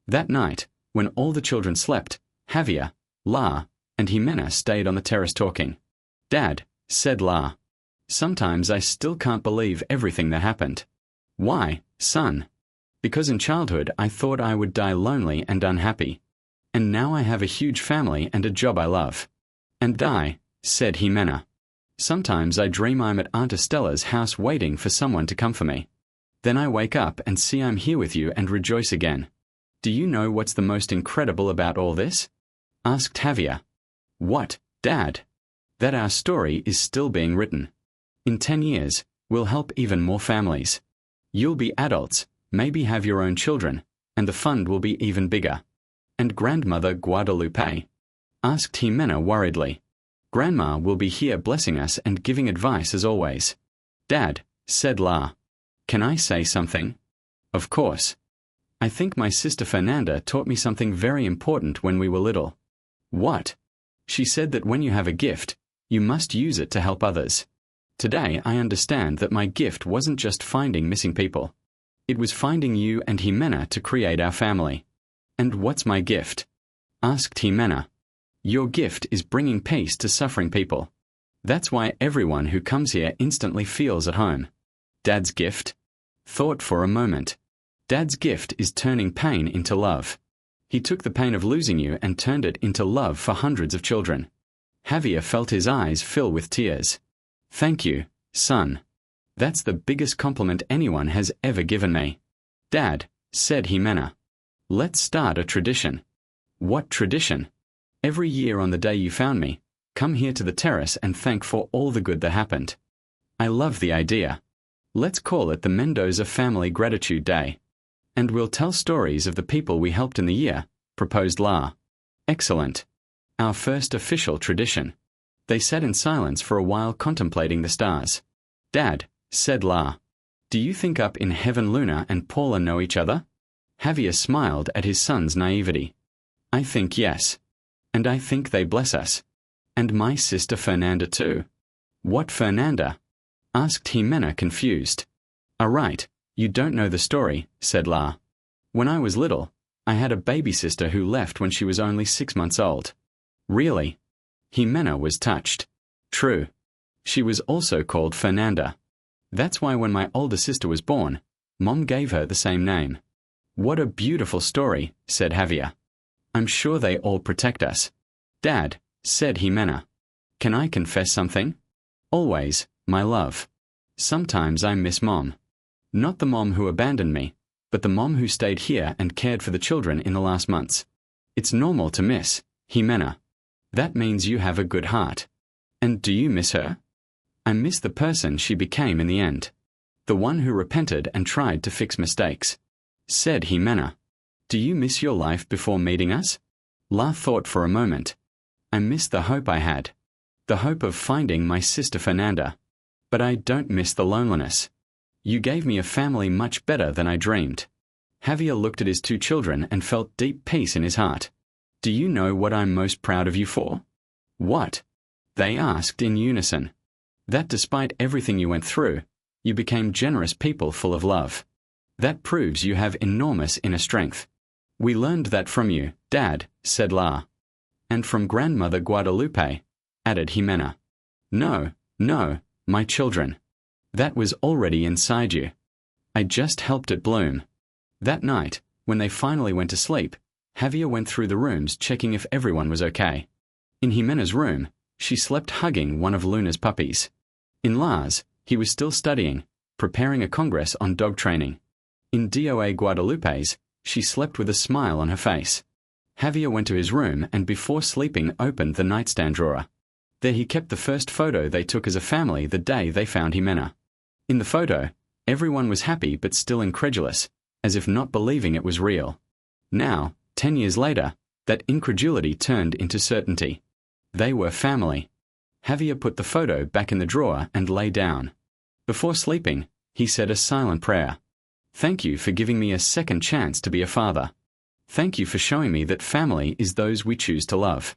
That night, when all the children slept, Javier, La, and Jimena stayed on the terrace talking. Dad, said La, sometimes I still can't believe everything that happened. Why, son? Because in childhood I thought I would die lonely and unhappy. And now I have a huge family and a job I love. And I, said Jimena. Sometimes I dream I'm at Aunt Estella's house waiting for someone to come for me. Then I wake up and see I'm here with you and rejoice again. Do you know what's the most incredible about all this? Asked Javier. What, Dad? That our story is still being written. In 10 years, we'll help even more families. You'll be adults, maybe have your own children, and the fund will be even bigger. And Grandmother Guadalupe? Asked Jimena worriedly. Grandma will be here blessing us and giving advice as always. Dad, said La. Can I say something? Of course. I think my sister Fernanda taught me something very important when we were little. What? She said that when you have a gift, you must use it to help others. Today I understand that my gift wasn't just finding missing people. It was finding you and Jimena to create our family. And what's my gift? Asked Jimena. Your gift is bringing peace to suffering people. That's why everyone who comes here instantly feels at home. Dad's gift? Thought for a moment. Dad's gift is turning pain into love. He took the pain of losing you and turned it into love for hundreds of children. Javier felt his eyes fill with tears. Thank you, son. That's the biggest compliment anyone has ever given me. Dad, said Jimena. Let's start a tradition. What tradition? Every year on the day you found me, come here to the terrace and thank for all the good that happened. I love the idea. Let's call it the Mendoza Family Gratitude Day. And we'll tell stories of the people we helped in the year, proposed La. Excellent. Our first official tradition. They sat in silence for a while contemplating the stars. Dad, said La. Do you think up in heaven Luna and Paula know each other? Javier smiled at his son's naivety. I think yes. And I think they bless us. And my sister Fernanda too. What Fernanda? Asked Jimena confused. Right. You don't know the story, said La. When I was little, I had a baby sister who left when she was only 6 months old. Really? Jimena was touched. True. She was also called Fernanda. That's why when my older sister was born, Mom gave her the same name. What a beautiful story, said Javier. I'm sure they all protect us. Dad, said Jimena. Can I confess something? Always, my love. Sometimes I miss Mom. Not the mom who abandoned me, but the mom who stayed here and cared for the children in the last months. It's normal to miss, Jimena. That means you have a good heart. And do you miss her? I miss the person she became in the end. The one who repented and tried to fix mistakes. Said Jimena. Do you miss your life before meeting us? La thought for a moment. I miss the hope I had. The hope of finding my sister Fernanda. But I don't miss the loneliness. You gave me a family much better than I dreamed. Javier looked at his 2 children and felt deep peace in his heart. Do you know what I'm most proud of you for? What? They asked in unison. That despite everything you went through, you became generous people full of love. That proves you have enormous inner strength. We learned that from you, Dad, said La. And from Grandmother Guadalupe, added Jimena. No, my children. That was already inside you. I just helped it bloom. That night, when they finally went to sleep, Javier went through the rooms checking if everyone was okay. In Jimena's room, she slept hugging one of Luna's puppies. In La's, he was still studying, preparing a congress on dog training. In DOA Guadalupe's, she slept with a smile on her face. Javier went to his room and before sleeping opened the nightstand drawer. There he kept the first photo they took as a family the day they found Jimena. In the photo, everyone was happy but still incredulous, as if not believing it was real. Now, 10 years later, that incredulity turned into certainty. They were family. Javier put the photo back in the drawer and lay down. Before sleeping, he said a silent prayer. Thank you for giving me a second chance to be a father. Thank you for showing me that family is those we choose to love.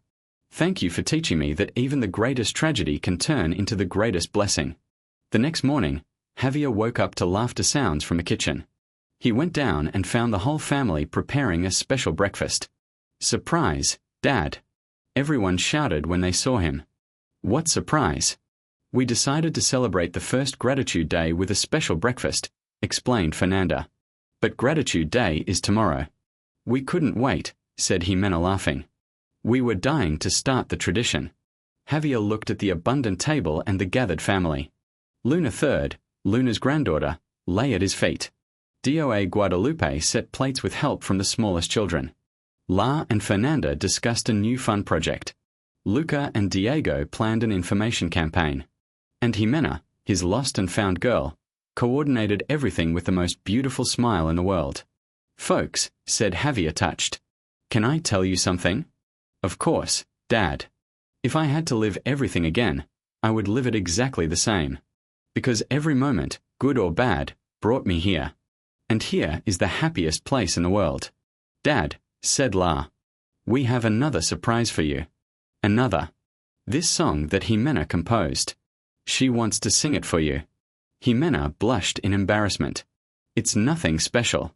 Thank you for teaching me that even the greatest tragedy can turn into the greatest blessing. The next morning, Javier woke up to laughter sounds from the kitchen. He went down and found the whole family preparing a special breakfast. Surprise, Dad! Everyone shouted when they saw him. What surprise? We decided to celebrate the first Gratitude Day with a special breakfast, explained Fernanda. But Gratitude Day is tomorrow. We couldn't wait, said Jimena laughing. We were dying to start the tradition. Javier looked at the abundant table and the gathered family. Luna third, Luna's granddaughter, lay at his feet. DOA Guadalupe set plates with help from the smallest children. La and Fernanda discussed a new fun project. Luca and Diego planned an information campaign. And Jimena, his lost and found girl, coordinated everything with the most beautiful smile in the world. Folks, said Javier touched. Can I tell you something? Of course, Dad. If I had to live everything again, I would live it exactly the same. Because every moment, good or bad, brought me here. And here is the happiest place in the world. Dad, said La. We have another surprise for you. Another. This song that Jimena composed. She wants to sing it for you. Jimena blushed in embarrassment. It's nothing special.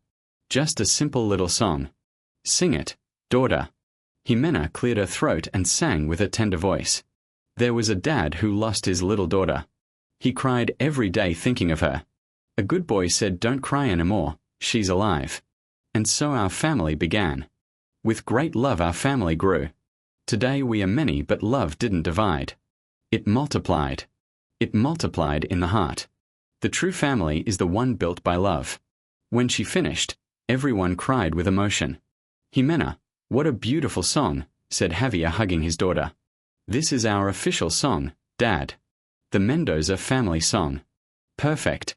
Just a simple little song. Sing it, daughter. Jimena cleared her throat and sang with a tender voice. There was a dad who lost his little daughter. He cried every day thinking of her. A good boy said, "Don't cry anymore, she's alive." And so our family began. With great love our family grew. Today we are many, but love didn't divide. It multiplied. It multiplied in the heart. The true family is the one built by love. When she finished, everyone cried with emotion. "Jimena, what a beautiful song," said Javier, hugging his daughter. "This is our official song, Dad. The Mendoza family song. Perfect.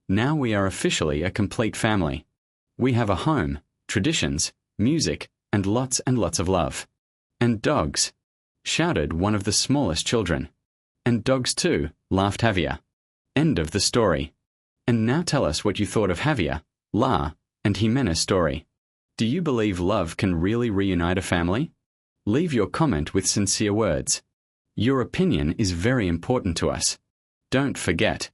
Now we are officially a complete family. We have a home, traditions, music, and lots of love. And dogs," shouted one of the smallest children. "And dogs too," laughed Javier. End of the story. And now tell us what you thought of Javier, La, and Jimena's story. Do you believe love can really reunite a family? Leave your comment with sincere words. Your opinion is very important to us. Don't forget,